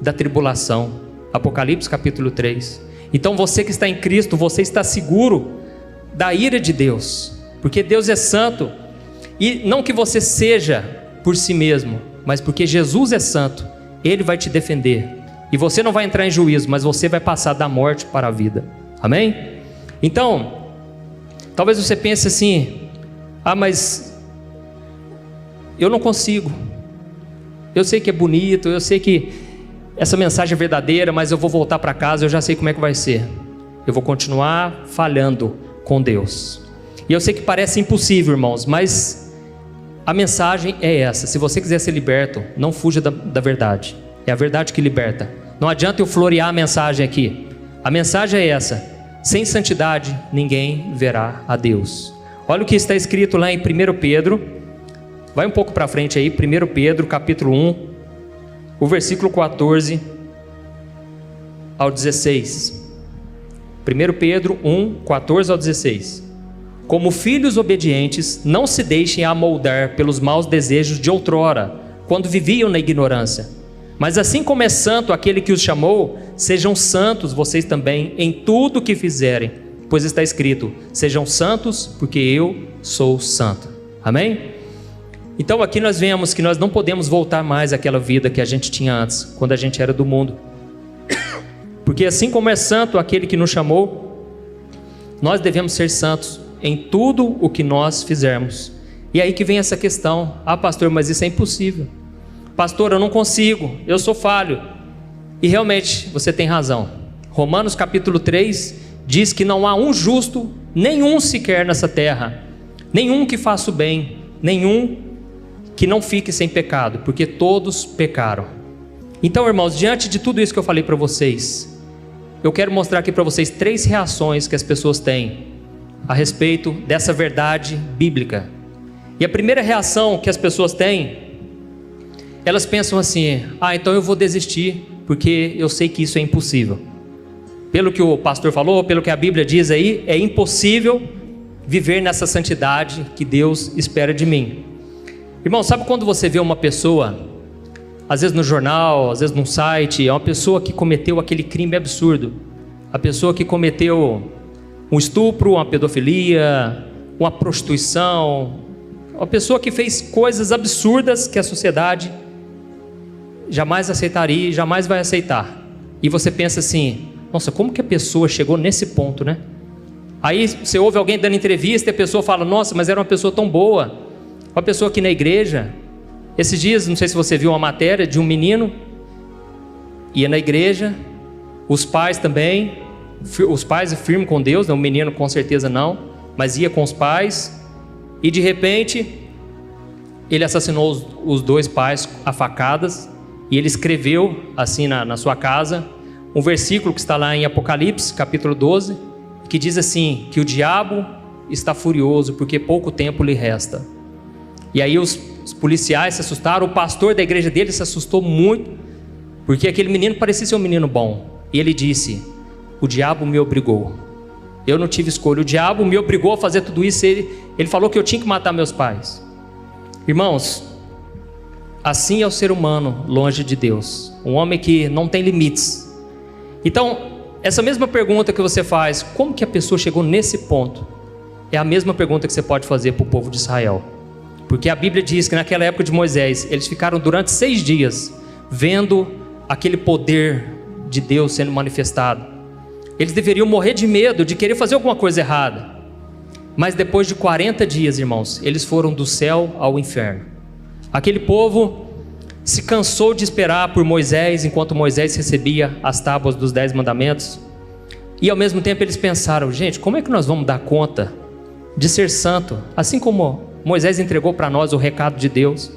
da tribulação. Apocalipse capítulo 3. Então você que está em Cristo, você está seguro da ira de Deus, porque Deus é santo, e não que você seja por si mesmo, mas porque Jesus é santo, Ele vai te defender, e você não vai entrar em juízo, mas você vai passar da morte para a vida. Amém? Então, talvez você pense assim, mas eu não consigo, eu sei que é bonito, eu sei que essa mensagem é verdadeira, mas eu vou voltar para casa, eu já sei como é que vai ser, eu vou continuar falhando com Deus. E eu sei que parece impossível, irmãos, mas a mensagem é essa. Se você quiser ser liberto, não fuja da verdade. É a verdade que liberta. Não adianta eu florear a mensagem aqui. A mensagem é essa: sem santidade ninguém verá a Deus. Olha o que está escrito lá em 1 Pedro. Vai um pouco para frente aí, 1 Pedro capítulo 1, o versículo 14 ao 16. 1 Pedro 1, 14 ao 16. Como filhos obedientes, não se deixem amoldar pelos maus desejos de outrora, quando viviam na ignorância. Mas assim como é santo aquele que os chamou, sejam santos vocês também em tudo o que fizerem, pois está escrito: sejam santos, porque eu sou santo. Amém? Então aqui nós vemos que nós não podemos voltar mais àquela vida que a gente tinha antes, quando a gente era do mundo. Porque assim como é santo aquele que nos chamou, nós devemos ser santos em tudo o que nós fizermos. E aí que vem essa questão: ah, pastor, mas isso é impossível. Pastor, eu não consigo, eu sou falho. E realmente, você tem razão. Romanos capítulo 3 diz que não há um justo, nenhum sequer nessa terra, nenhum que faça o bem, nenhum que não fique sem pecado, porque todos pecaram. Então, irmãos, diante de tudo isso que eu falei para vocês, eu quero mostrar aqui para vocês 3 reações que as pessoas têm a respeito dessa verdade bíblica. E a primeira reação que as pessoas têm, elas pensam assim: ah, então eu vou desistir, porque eu sei que isso é impossível. Pelo que o pastor falou, pelo que a Bíblia diz aí, é impossível viver nessa santidade que Deus espera de mim. Irmão, sabe quando você vê uma pessoa, às vezes no jornal, às vezes num site, é uma pessoa que cometeu aquele crime absurdo, a pessoa que cometeu um estupro, uma pedofilia, uma prostituição, uma pessoa que fez coisas absurdas que a sociedade jamais aceitaria e jamais vai aceitar. E você pensa assim: nossa, como que a pessoa chegou nesse ponto, né? Aí você ouve alguém dando entrevista e a pessoa fala: nossa, mas era uma pessoa tão boa, uma pessoa aqui na igreja. Esses dias, não sei se você viu uma matéria de um menino, ia na igreja, os pais também, os pais firmes com Deus, né? O menino com certeza não, mas ia com os pais, e de repente ele assassinou os 2 pais a facadas. E ele escreveu assim na sua casa um versículo que está lá em Apocalipse capítulo 12, que diz assim: que o diabo está furioso porque pouco tempo lhe resta. E aí os policiais se assustaram, o pastor da igreja dele se assustou muito, porque aquele menino parecia ser um menino bom. E ele disse: o diabo me obrigou, eu não tive escolha, o diabo me obrigou a fazer tudo isso. Ele falou que eu tinha que matar meus pais. Irmãos, assim é o ser humano longe de Deus, um homem que não tem limites. Então, essa mesma pergunta que você faz, como que a pessoa chegou nesse ponto, é a mesma pergunta que você pode fazer para o povo de Israel. Porque a Bíblia diz que naquela época de Moisés, eles ficaram durante 6 dias vendo aquele poder de Deus sendo manifestado. Eles deveriam morrer de medo, de querer fazer alguma coisa errada. Mas depois de 40 dias, irmãos, eles foram do céu ao inferno. Aquele povo se cansou de esperar por Moisés, enquanto Moisés recebia as tábuas dos 10 mandamentos. E ao mesmo tempo eles pensaram: gente, como é que nós vamos dar conta de ser santo, assim como Moisés entregou para nós o recado de Deus?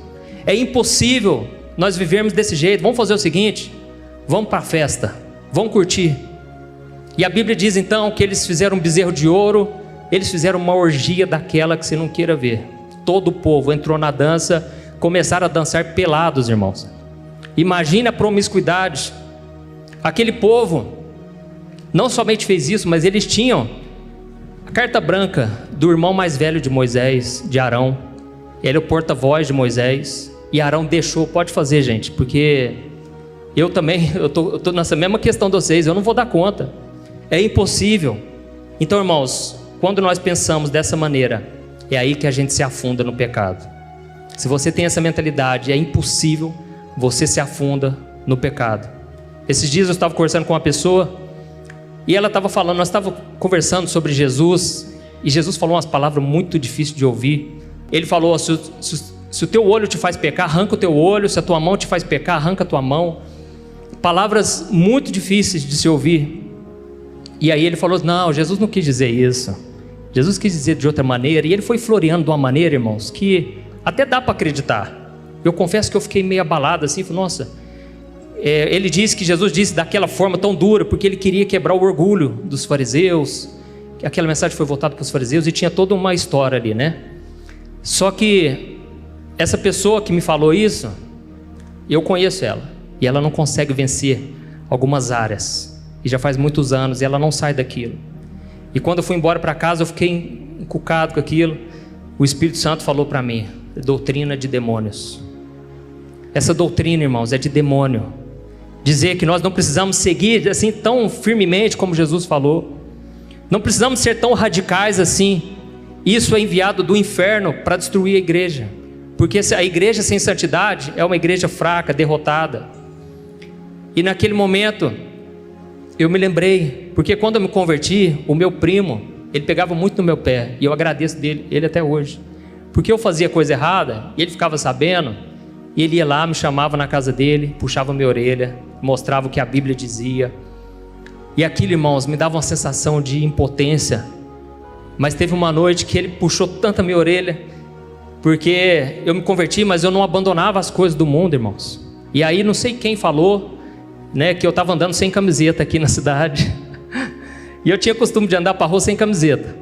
É impossível nós vivermos desse jeito. Vamos fazer o seguinte: vamos para a festa, vamos curtir. E a Bíblia diz então que eles fizeram um bezerro de ouro, eles fizeram uma orgia daquela que você não queira ver. Todo o povo entrou na dança, começaram a dançar pelados, irmãos. Imagina a promiscuidade. Aquele povo não somente fez isso, mas eles tinham a carta branca do irmão mais velho de Moisés, de Arão. Ele é o porta-voz de Moisés. E Arão deixou: pode fazer, gente, porque eu também, eu tô nessa mesma questão de vocês, eu não vou dar conta, é impossível. Então, irmãos, quando nós pensamos dessa maneira, é aí que a gente se afunda no pecado. Se você tem essa mentalidade, é impossível, você se afunda no pecado. Esses dias eu estava conversando com uma pessoa, e ela estava falando, nós estávamos conversando sobre Jesus, e Jesus falou umas palavras muito difíceis de ouvir. Ele falou: se o teu olho te faz pecar, arranca o teu olho; se a tua mão te faz pecar, arranca a tua mão. Palavras muito difíceis de se ouvir. E aí ele falou: não, Jesus não quis dizer isso, Jesus quis dizer de outra maneira. E ele foi floreando de uma maneira, irmãos, que até dá para acreditar. Eu confesso que eu fiquei meio abalado assim, falei: nossa. Ele disse que Jesus disse daquela forma tão dura, porque ele queria quebrar o orgulho dos fariseus. Aquela mensagem foi voltada para os fariseus e tinha toda uma história ali, né? Só que essa pessoa que me falou isso, eu conheço ela, e ela não consegue vencer algumas áreas, e já faz muitos anos, e ela não sai daquilo. E quando eu fui embora para casa, eu fiquei encucado com aquilo. O Espírito Santo falou para mim: doutrina de demônios. Essa doutrina, irmãos, é de demônio. Dizer que nós não precisamos seguir assim tão firmemente como Jesus falou. Não precisamos ser tão radicais assim. Isso é enviado do inferno para destruir a igreja. Porque a igreja sem santidade é uma igreja fraca, derrotada. E naquele momento, eu me lembrei, porque quando eu me converti, o meu primo, ele pegava muito no meu pé, e eu agradeço ele até hoje. Porque eu fazia coisa errada, e ele ficava sabendo, e ele ia lá, me chamava na casa dele, puxava minha orelha, mostrava o que a Bíblia dizia. E aquilo, irmãos, me dava uma sensação de impotência. Mas teve uma noite que ele puxou tanto a minha orelha, porque eu me converti, mas eu não abandonava as coisas do mundo, irmãos. E aí não sei quem falou, né, que eu estava andando sem camiseta aqui na cidade. E eu tinha costume de andar para a rua sem camiseta.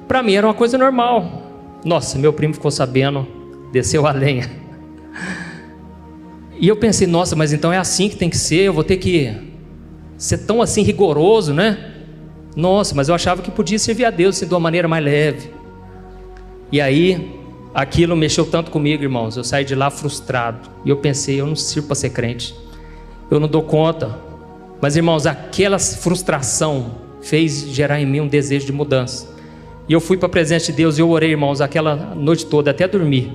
Para mim era uma coisa normal. Nossa, meu primo ficou sabendo, desceu a lenha. E eu pensei, nossa, mas então é assim que tem que ser, eu vou ter que ser tão assim rigoroso, né? Nossa, mas eu achava que podia servir a Deus assim, de uma maneira mais leve. E aí, aquilo mexeu tanto comigo, irmãos. Eu saí de lá frustrado. E eu pensei, eu não sirvo para ser crente. Eu não dou conta. Mas, irmãos, aquela frustração fez gerar em mim um desejo de mudança. E eu fui para a presença de Deus e eu orei, irmãos, aquela noite toda, até dormir.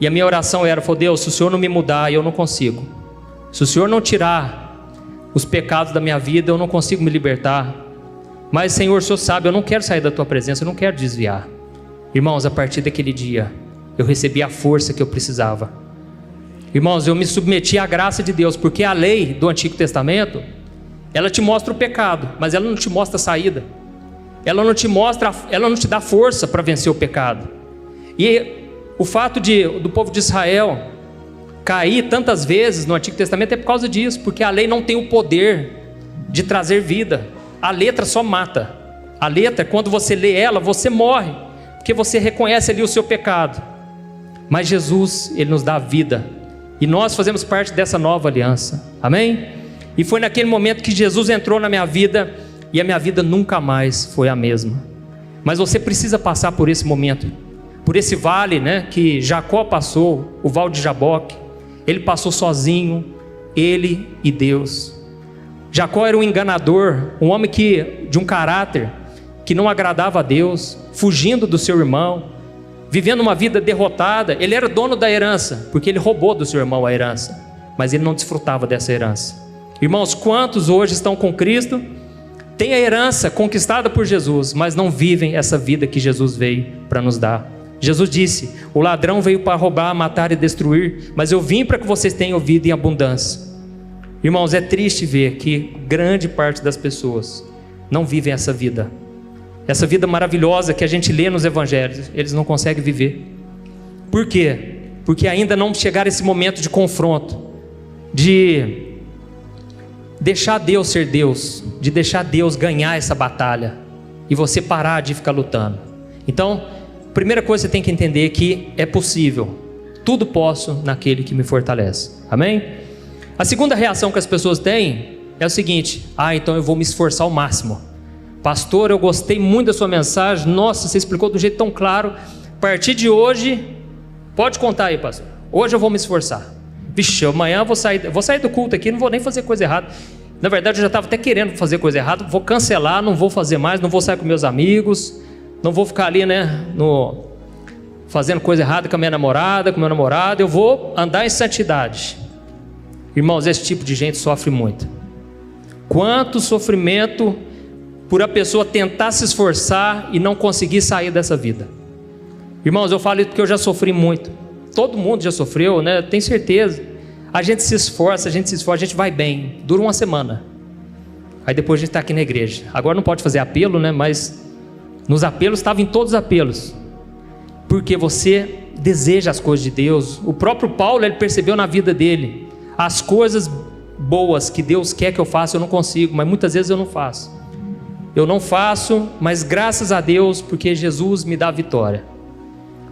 E a minha oração era, falei, Deus, se o Senhor não me mudar, eu não consigo. Se o Senhor não tirar os pecados da minha vida, eu não consigo me libertar. Mas, Senhor, o Senhor sabe, eu não quero sair da Tua presença, eu não quero desviar. Irmãos, a partir daquele dia, eu recebi a força que eu precisava. Irmãos, eu me submeti à graça de Deus, porque a lei do Antigo Testamento, ela te mostra o pecado, mas ela não te mostra a saída. Ela não te dá força para vencer o pecado. E o fato do povo de Israel cair tantas vezes no Antigo Testamento é por causa disso, porque a lei não tem o poder de trazer vida. A letra só mata. A letra, quando você lê ela, você morre, porque você reconhece ali o seu pecado. Mas Jesus, Ele nos dá vida, e nós fazemos parte dessa nova aliança, amém? E foi naquele momento que Jesus entrou na minha vida, e a minha vida nunca mais foi a mesma. Mas você precisa passar por esse momento, por esse vale, né, que Jacó passou, o vale de Jaboque. Ele passou sozinho, ele e Deus. Jacó era um enganador, um homem de um caráter que não agradava a Deus, fugindo do seu irmão, vivendo uma vida derrotada. Ele era dono da herança, porque ele roubou do seu irmão a herança, mas ele não desfrutava dessa herança. Irmãos, quantos hoje estão com Cristo, têm a herança conquistada por Jesus, mas não vivem essa vida que Jesus veio para nos dar? Jesus disse, o ladrão veio para roubar, matar e destruir, mas eu vim para que vocês tenham vida em abundância. Irmãos, é triste ver que grande parte das pessoas não vivem essa vida maravilhosa que a gente lê nos evangelhos. Eles não conseguem viver. Por quê? Porque ainda não chegaram esse momento de confronto, de deixar Deus ser Deus, de deixar Deus ganhar essa batalha, e você parar de ficar lutando. Então, a primeira coisa que você tem que entender é que é possível. Tudo posso naquele que me fortalece. Amém? A segunda reação que as pessoas têm é o seguinte: então eu vou me esforçar ao máximo. Pastor, eu gostei muito da sua mensagem. Nossa, você explicou de um jeito tão claro. A partir de hoje, pode contar aí, pastor. Hoje eu vou me esforçar. Vixe, amanhã eu vou sair do culto aqui, não vou nem fazer coisa errada. Na verdade, eu já estava até querendo fazer coisa errada. Vou cancelar, não vou fazer mais, não vou sair com meus amigos, não vou ficar ali, né, fazendo coisa errada com a minha namorada, com o meu namorado. Eu vou andar em santidade. Irmãos, esse tipo de gente sofre muito. Quanto sofrimento por a pessoa tentar se esforçar e não conseguir sair dessa vida. Irmãos, eu falo isso porque eu já sofri muito. Todo mundo já sofreu, né? Tenho certeza. A gente se esforça, a gente vai bem. Dura uma semana. Aí depois a gente está aqui na igreja. Agora não pode fazer apelo, né? Mas nos apelos, estava em todos os apelos. Porque você deseja as coisas de Deus. O próprio Paulo, ele percebeu na vida dele. As coisas boas que Deus quer que eu faça, eu não consigo, mas muitas vezes eu não faço. Eu não faço, mas graças a Deus, porque Jesus me dá a vitória.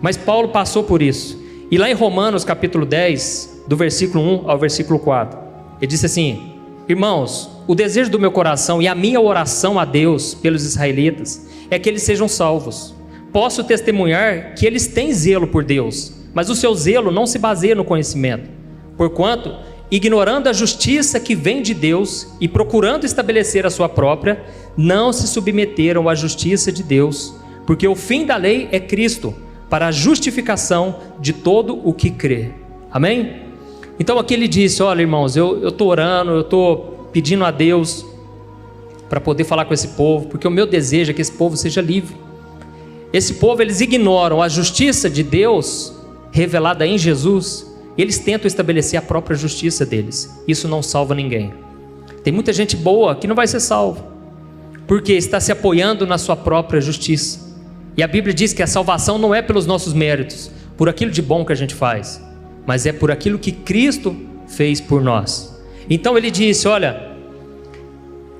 Mas Paulo passou por isso. E lá em Romanos capítulo 10, do versículo 1 ao versículo 4, ele disse assim: irmãos, o desejo do meu coração e a minha oração a Deus pelos israelitas é que eles sejam salvos. Posso testemunhar que eles têm zelo por Deus, mas o seu zelo não se baseia no conhecimento. Porquanto, ignorando a justiça que vem de Deus e procurando estabelecer a sua própria, não se submeteram à justiça de Deus, porque o fim da lei é Cristo, para a justificação de todo o que crê. Amém? Então aqui ele disse, olha irmãos, eu estou orando, eu estou pedindo a Deus para poder falar com esse povo, porque o meu desejo é que esse povo seja livre. Esse povo, eles ignoram a justiça de Deus revelada em Jesus, e eles tentam estabelecer a própria justiça deles. Isso não salva ninguém. Tem muita gente boa que não vai ser salva, porque está se apoiando na sua própria justiça. E a Bíblia diz que a salvação não é pelos nossos méritos, por aquilo de bom que a gente faz, mas é por aquilo que Cristo fez por nós. Então ele disse, olha,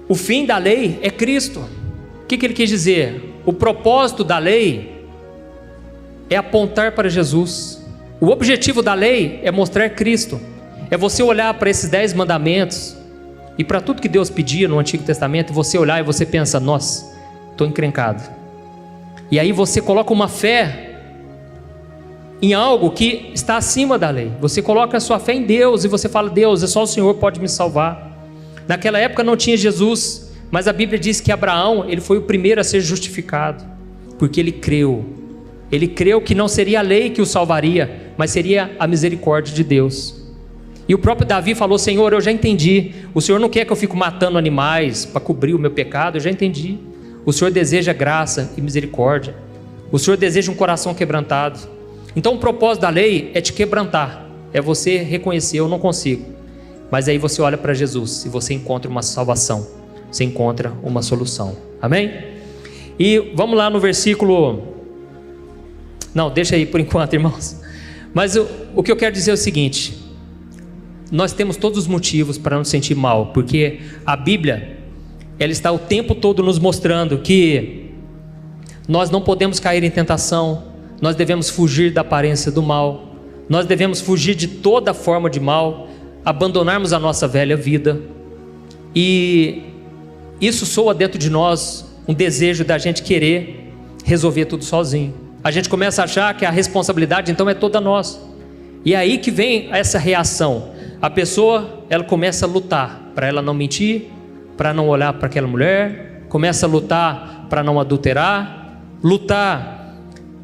o fim da lei é Cristo. O que ele quis dizer? O propósito da lei é apontar para Jesus. O objetivo da lei é mostrar Cristo. É você olhar para esses 10 mandamentos e para tudo que Deus pedia no Antigo Testamento, você olhar e você pensa, nossa, estou encrencado. E aí você coloca uma fé em algo que está acima da lei. Você coloca a sua fé em Deus e você fala, Deus, é só o Senhor pode me salvar. Naquela época não tinha Jesus, mas a Bíblia diz que Abraão, ele foi o primeiro a ser justificado, porque ele creu. Ele creu que não seria a lei que o salvaria, mas seria a misericórdia de Deus. E o próprio Davi falou, Senhor, eu já entendi, o Senhor não quer que eu fique matando animais para cobrir o meu pecado, eu já entendi. O Senhor deseja graça e misericórdia. O Senhor deseja um coração quebrantado. Então o propósito da lei é te quebrantar, é você reconhecer, eu não consigo. Mas aí você olha para Jesus e você encontra uma salvação, você encontra uma solução. Amém? E vamos lá no versículo... Não, deixa aí por enquanto, irmãos. Mas o que eu quero dizer é o seguinte: nós temos todos os motivos para não nos sentir mal, porque a Bíblia, ela está o tempo todo nos mostrando que nós não podemos cair em tentação, nós devemos fugir da aparência do mal, nós devemos fugir de toda forma de mal, abandonarmos a nossa velha vida. E isso soa dentro de nós um desejo da gente querer resolver tudo sozinho. A gente começa a achar que a responsabilidade então é toda nossa. E é aí que vem essa reação. A pessoa, ela começa a lutar para ela não mentir, para não olhar para aquela mulher, começa a lutar para não adulterar, lutar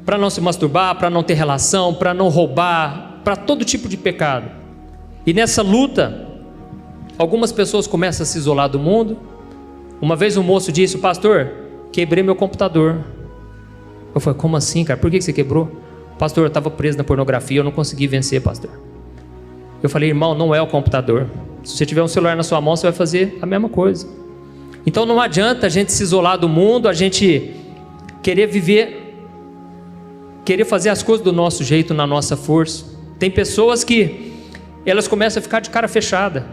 para não se masturbar, para não ter relação, para não roubar, para todo tipo de pecado. E nessa luta, algumas pessoas começam a se isolar do mundo. Uma vez um moço disse, pastor, quebrei meu computador. Eu falei, como assim, cara? Por que você quebrou? Pastor, eu estava preso na pornografia, eu não consegui vencer, pastor. Eu falei, irmão, não é o computador. Se você tiver um celular na sua mão, você vai fazer a mesma coisa. Então não adianta a gente se isolar do mundo, a gente querer viver, querer fazer as coisas do nosso jeito, na nossa força. Tem pessoas que elas começam a ficar de cara fechada.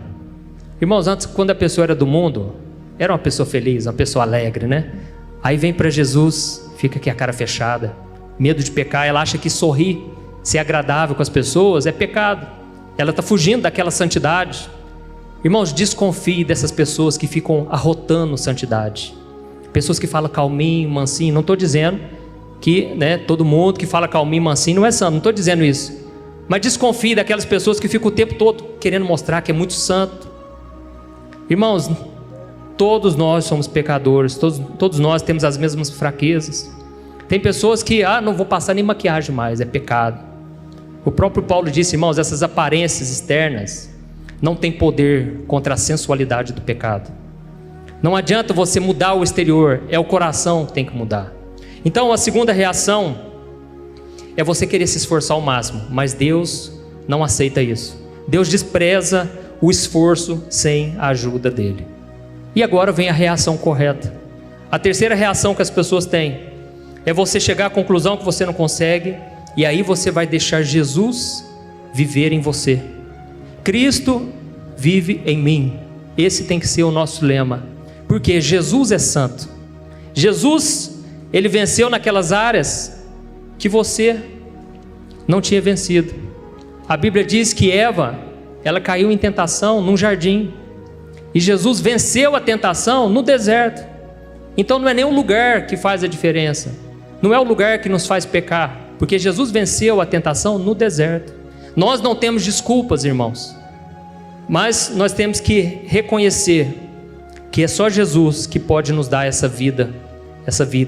Irmãos, antes, quando a pessoa era do mundo, era uma pessoa feliz, uma pessoa alegre, né? Aí vem para Jesus, fica aqui a cara fechada, medo de pecar. Ela acha que sorrir, ser agradável com as pessoas é pecado. Ela está fugindo daquela santidade. Irmãos, desconfie dessas pessoas que ficam arrotando santidade. Pessoas que falam calminho, mansinho. Não estou dizendo que todo mundo que fala calminho, mansinho não é santo. Não estou dizendo isso. Mas desconfie daquelas pessoas que ficam o tempo todo querendo mostrar que é muito santo. Irmãos, todos nós somos pecadores. Todos nós temos as mesmas fraquezas. Tem pessoas que, não vou passar nem maquiagem mais, é pecado. O próprio Paulo disse, irmãos, essas aparências externas não têm poder contra a sensualidade do pecado. Não adianta você mudar o exterior, é o coração que tem que mudar. Então a segunda reação é você querer se esforçar ao máximo, mas Deus não aceita isso. Deus despreza o esforço sem a ajuda dele. E agora vem a reação correta. A terceira reação que as pessoas têm é você chegar à conclusão que você não consegue, e aí você vai deixar Jesus viver em você. Cristo vive em mim. Esse tem que ser o nosso lema, porque Jesus é santo. Jesus, ele venceu naquelas áreas que você não tinha vencido. A Bíblia diz que Eva, ela caiu em tentação num jardim, e Jesus venceu a tentação no deserto. Então não é nem o lugar que faz a diferença, não é o lugar que nos faz pecar, Porque Jesus venceu a tentação no deserto. Nós não temos desculpas, irmãos, mas nós temos que reconhecer que é só Jesus que pode nos dar essa vida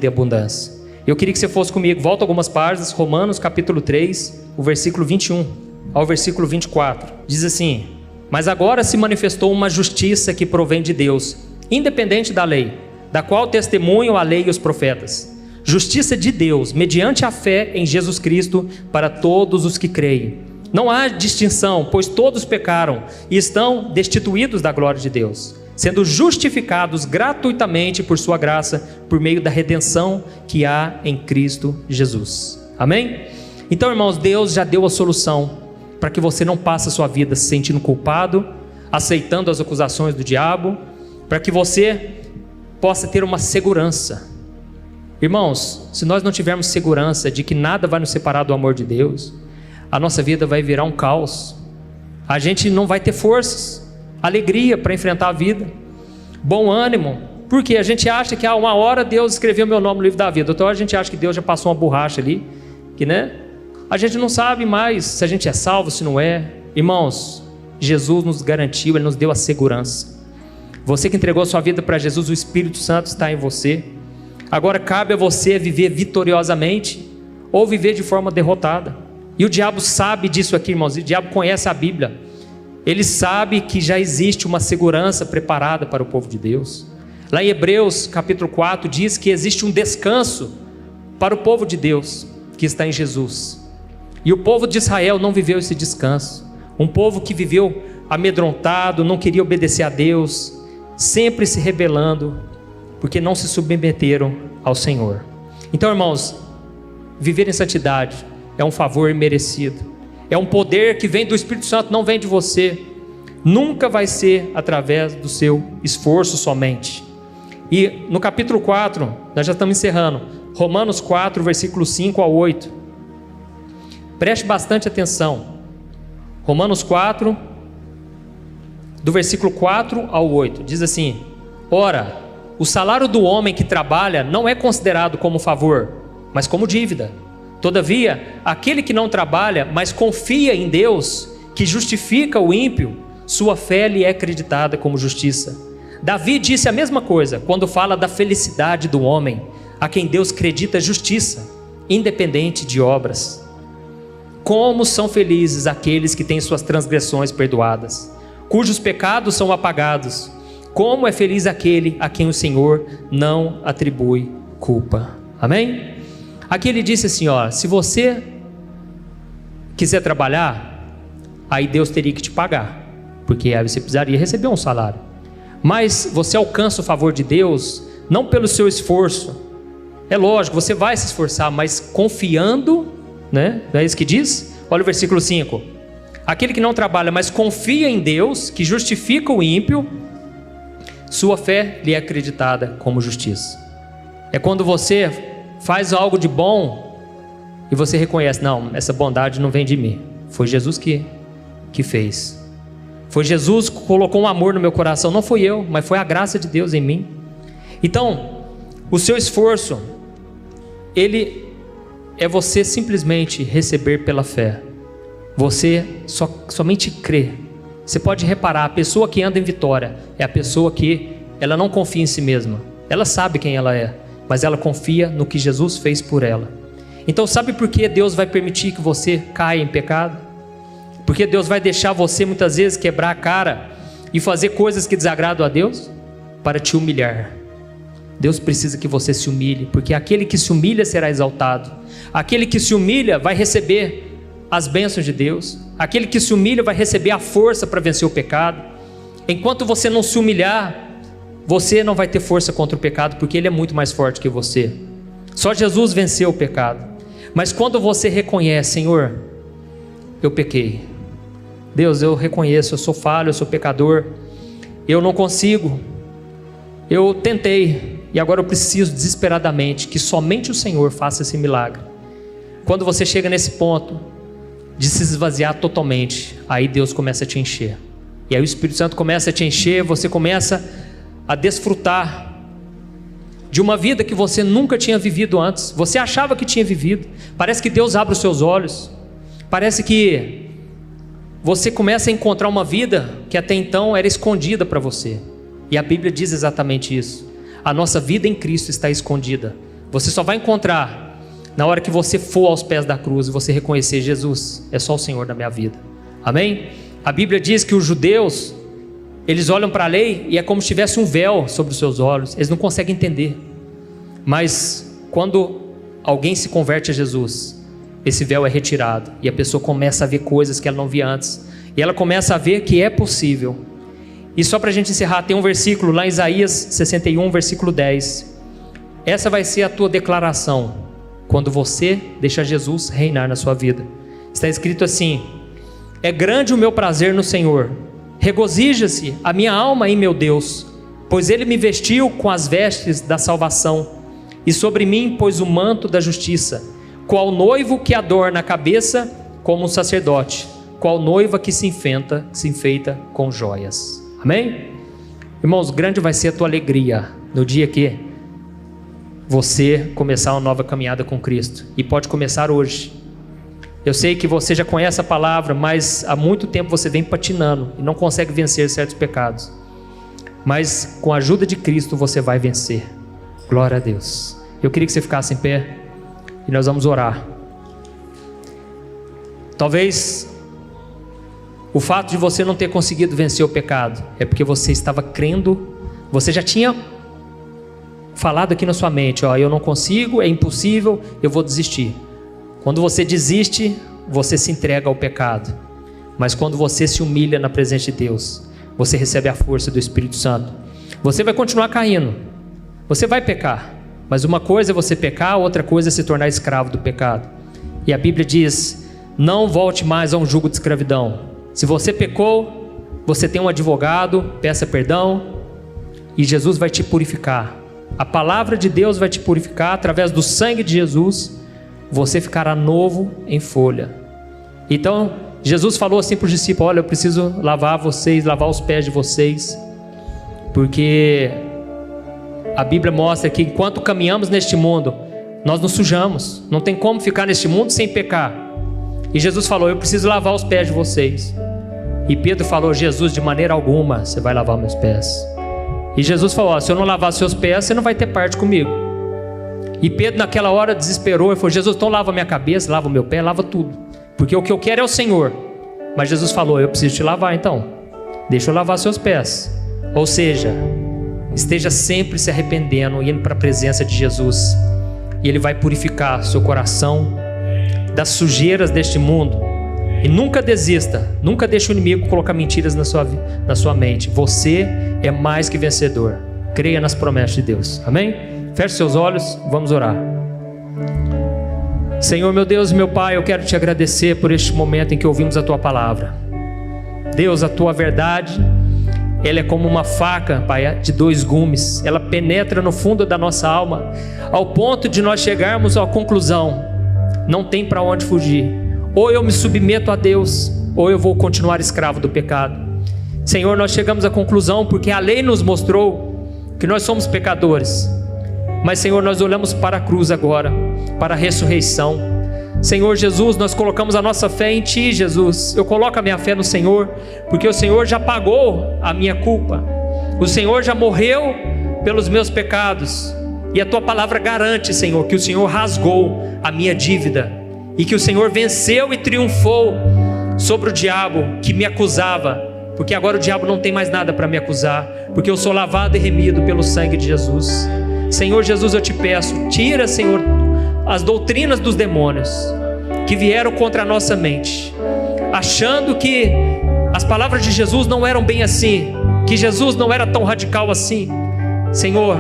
e abundância. Eu queria que você fosse comigo, volta algumas páginas, Romanos capítulo 3, o versículo 21 ao versículo 24, diz assim: mas agora se manifestou uma justiça que provém de Deus, independente da lei, da qual testemunham a lei e os profetas. Justiça de Deus, mediante a fé em Jesus Cristo, para todos os que creem. Não há distinção, pois todos pecaram e estão destituídos da glória de Deus, sendo justificados gratuitamente por sua graça, por meio da redenção que há em Cristo Jesus. Amém? Então, irmãos, Deus já deu a solução para que você não passe a sua vida se sentindo culpado, aceitando as acusações do diabo, para que você possa ter uma segurança. Irmãos, se nós não tivermos segurança de que nada vai nos separar do amor de Deus, a nossa vida vai virar um caos. A gente não vai ter forças, alegria para enfrentar a vida, bom ânimo, porque a gente acha que uma hora Deus escreveu meu nome no livro da vida, outra hora a gente acha que Deus já passou uma borracha ali, que a gente não sabe mais se a gente é salvo, se não é. Irmãos, Jesus nos garantiu, Ele nos deu a segurança. Você que entregou a sua vida para Jesus, o Espírito Santo está em você. Agora cabe a você viver vitoriosamente ou viver de forma derrotada. E o diabo sabe disso aqui, irmãos. O diabo conhece a Bíblia. Ele sabe que já existe uma segurança preparada para o povo de Deus. Lá em Hebreus capítulo 4 diz que existe um descanso para o povo de Deus que está em Jesus. E o povo de Israel não viveu esse descanso. Um povo que viveu amedrontado, não queria obedecer a Deus, sempre se rebelando, porque não se submeteram ao Senhor. Então, irmãos, viver em santidade é um favor merecido, é um poder que vem do Espírito Santo, não vem de você, nunca vai ser através do seu esforço somente. E no capítulo 4, nós já estamos encerrando, Romanos 4, versículo 5 ao 8, preste bastante atenção. Romanos 4, do versículo 4 ao 8, diz assim: ora, o salário do homem que trabalha não é considerado como favor, mas como dívida. Todavia, aquele que não trabalha, mas confia em Deus, que justifica o ímpio, sua fé lhe é acreditada como justiça. Davi disse a mesma coisa quando fala da felicidade do homem, a quem Deus acredita justiça, independente de obras. Como são felizes aqueles que têm suas transgressões perdoadas, cujos pecados são apagados. Como é feliz aquele a quem o Senhor não atribui culpa. Amém? Aqui ele disse assim, se você quiser trabalhar, aí Deus teria que te pagar, porque aí você precisaria receber um salário. Mas você alcança o favor de Deus, não pelo seu esforço. É lógico, você vai se esforçar, mas confiando, né? Não é isso que diz? Olha o versículo 5. Aquele que não trabalha, mas confia em Deus, que justifica o ímpio, sua fé lhe é acreditada como justiça. É quando você faz algo de bom e você reconhece, não, essa bondade não vem de mim, foi Jesus que fez. Foi Jesus que colocou um amor no meu coração, não fui eu, mas foi a graça de Deus em mim. Então, o seu esforço, ele é você simplesmente receber pela fé. Você somente crê. Você pode reparar, a pessoa que anda em vitória é a pessoa que ela não confia em si mesma. Ela sabe quem ela é, mas ela confia no que Jesus fez por ela. Então, sabe por que Deus vai permitir que você caia em pecado? Porque Deus vai deixar você muitas vezes quebrar a cara e fazer coisas que desagradam a Deus para te humilhar. Deus precisa que você se humilhe, porque aquele que se humilha será exaltado. Aquele que se humilha vai receber as bênçãos de Deus. Aquele que se humilha vai receber a força para vencer o pecado. Enquanto você não se humilhar, você não vai ter força contra o pecado, porque ele é muito mais forte que você. Só Jesus venceu o pecado. Mas quando você reconhece, Senhor, eu pequei. Deus, eu reconheço, eu sou falho, eu sou pecador. Eu não consigo. Eu tentei e agora eu preciso desesperadamente que somente o Senhor faça esse milagre. Quando você chega nesse ponto de se esvaziar totalmente, aí Deus começa a te encher. E aí o Espírito Santo começa a te encher, você começa a desfrutar de uma vida que você nunca tinha vivido antes. Você achava que tinha vivido. Parece que Deus abre os seus olhos. Parece que você começa a encontrar uma vida que até então era escondida para você. E a Bíblia diz exatamente isso. A nossa vida em Cristo está escondida. Você só vai encontrar na hora que você for aos pés da cruz e você reconhecer: Jesus é só o Senhor da minha vida. Amém? A Bíblia diz que os judeus, eles olham para a lei e é como se tivesse um véu sobre os seus olhos. Eles não conseguem entender. Mas quando alguém se converte a Jesus, esse véu é retirado e a pessoa começa a ver coisas que ela não via antes. E ela começa a ver que é possível. E só para a gente encerrar, tem um versículo lá em Isaías 61, versículo 10. Essa vai ser a tua declaração quando você deixar Jesus reinar na sua vida. Está escrito assim: é grande o meu prazer no Senhor, regozija-se a minha alma em meu Deus, pois Ele me vestiu com as vestes da salvação, e sobre mim pôs o manto da justiça, qual noivo que adorna a cabeça como um sacerdote, qual noiva que se enfeita com joias. Amém? Irmãos, grande vai ser a tua alegria no dia que você começar uma nova caminhada com Cristo, e pode começar hoje. Eu sei que você já conhece a palavra, mas há muito tempo você vem patinando e não consegue vencer certos pecados. Mas com a ajuda de Cristo você vai vencer. Glória a Deus. Eu queria que você ficasse em pé e nós vamos orar. Talvez o fato de você não ter conseguido vencer o pecado é porque você estava crendo, você já tinha falado aqui na sua mente: ó, eu não consigo, é impossível, eu vou desistir. Quando você desiste, você se entrega ao pecado. Mas quando você se humilha na presença de Deus, você recebe a força do Espírito Santo. Você vai continuar caindo, você vai pecar, mas uma coisa é você pecar, outra coisa é se tornar escravo do pecado. E a Bíblia diz: não volte mais a um jugo de escravidão. Se você pecou, você tem um advogado, peça perdão, e Jesus vai te purificar. A palavra de Deus vai te purificar através do sangue de Jesus. Você ficará novo em folha. Então Jesus falou assim para os discípulos: olha, eu preciso lavar vocês, lavar os pés de vocês, porque a Bíblia mostra que enquanto caminhamos neste mundo, nós nos sujamos. Não tem como ficar neste mundo sem pecar. E Jesus falou: eu preciso lavar os pés de vocês. E Pedro falou: Jesus, de maneira alguma você vai lavar meus pés. E Jesus falou: ó, se eu não lavar seus pés, você não vai ter parte comigo. E Pedro naquela hora desesperou e falou: Jesus, então lava minha cabeça, lava o meu pé, lava tudo, porque o que eu quero é o Senhor. Mas Jesus falou: eu preciso te lavar, então deixa eu lavar seus pés. Ou seja, esteja sempre se arrependendo, indo para a presença de Jesus, e Ele vai purificar seu coração das sujeiras deste mundo. E nunca desista, nunca deixe o inimigo colocar mentiras na sua mente. Você é mais que vencedor. Creia nas promessas de Deus. Amém? Feche seus olhos, vamos orar. Senhor, meu Deus e meu Pai, eu quero te agradecer por este momento em que ouvimos a Tua palavra. Deus, a Tua verdade, ela é como uma faca, Pai, de 2 gumes. Ela penetra no fundo da nossa alma, ao ponto de nós chegarmos à conclusão: não tem para onde fugir. Ou eu me submeto a Deus, ou eu vou continuar escravo do pecado. Senhor, nós chegamos à conclusão porque a lei nos mostrou que nós somos pecadores. Mas, Senhor, nós olhamos para a cruz agora, para a ressurreição. Senhor Jesus, nós colocamos a nossa fé em Ti, Jesus. Eu coloco a minha fé no Senhor, porque o Senhor já pagou a minha culpa. O Senhor já morreu pelos meus pecados. E a Tua palavra garante, Senhor, que o Senhor rasgou a minha dívida, e que o Senhor venceu e triunfou sobre o diabo que me acusava, porque agora o diabo não tem mais nada para me acusar, porque eu sou lavado e remido pelo sangue de Jesus. Senhor Jesus, eu te peço, tira, Senhor, as doutrinas dos demônios que vieram contra a nossa mente, achando que as palavras de Jesus não eram bem assim, que Jesus não era tão radical assim. Senhor,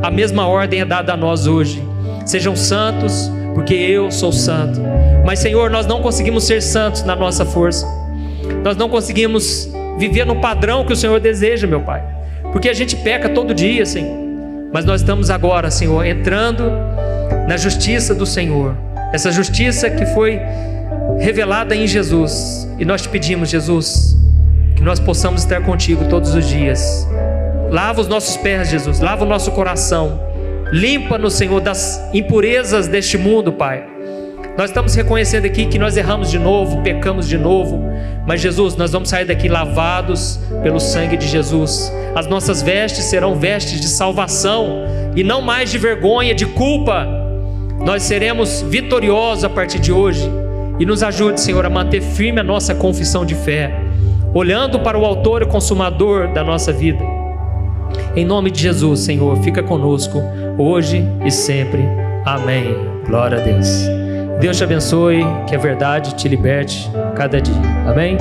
a mesma ordem é dada a nós hoje: sejam santos, porque eu sou santo. Mas, Senhor, nós não conseguimos ser santos na nossa força, nós não conseguimos viver no padrão que o Senhor deseja, meu Pai, porque a gente peca todo dia, Senhor. Mas nós estamos agora, Senhor, entrando na justiça do Senhor, essa justiça que foi revelada em Jesus. E nós te pedimos, Jesus, que nós possamos estar contigo todos os dias. Lava os nossos pés, Jesus, lava o nosso coração, Limpa-nos, Senhor, das impurezas deste mundo, Pai. Nós estamos reconhecendo aqui que nós erramos de novo, pecamos de novo, mas Jesus, nós vamos sair daqui lavados pelo sangue de Jesus. As nossas vestes serão vestes de salvação e não mais de vergonha, de culpa. Nós seremos vitoriosos a partir de hoje. E nos ajude, Senhor, a manter firme a nossa confissão de fé, olhando para o autor e consumador da nossa vida. Em nome de Jesus, Senhor, fica conosco hoje e sempre. Amém. Glória a Deus. Deus te abençoe, que a verdade te liberte cada dia. Amém?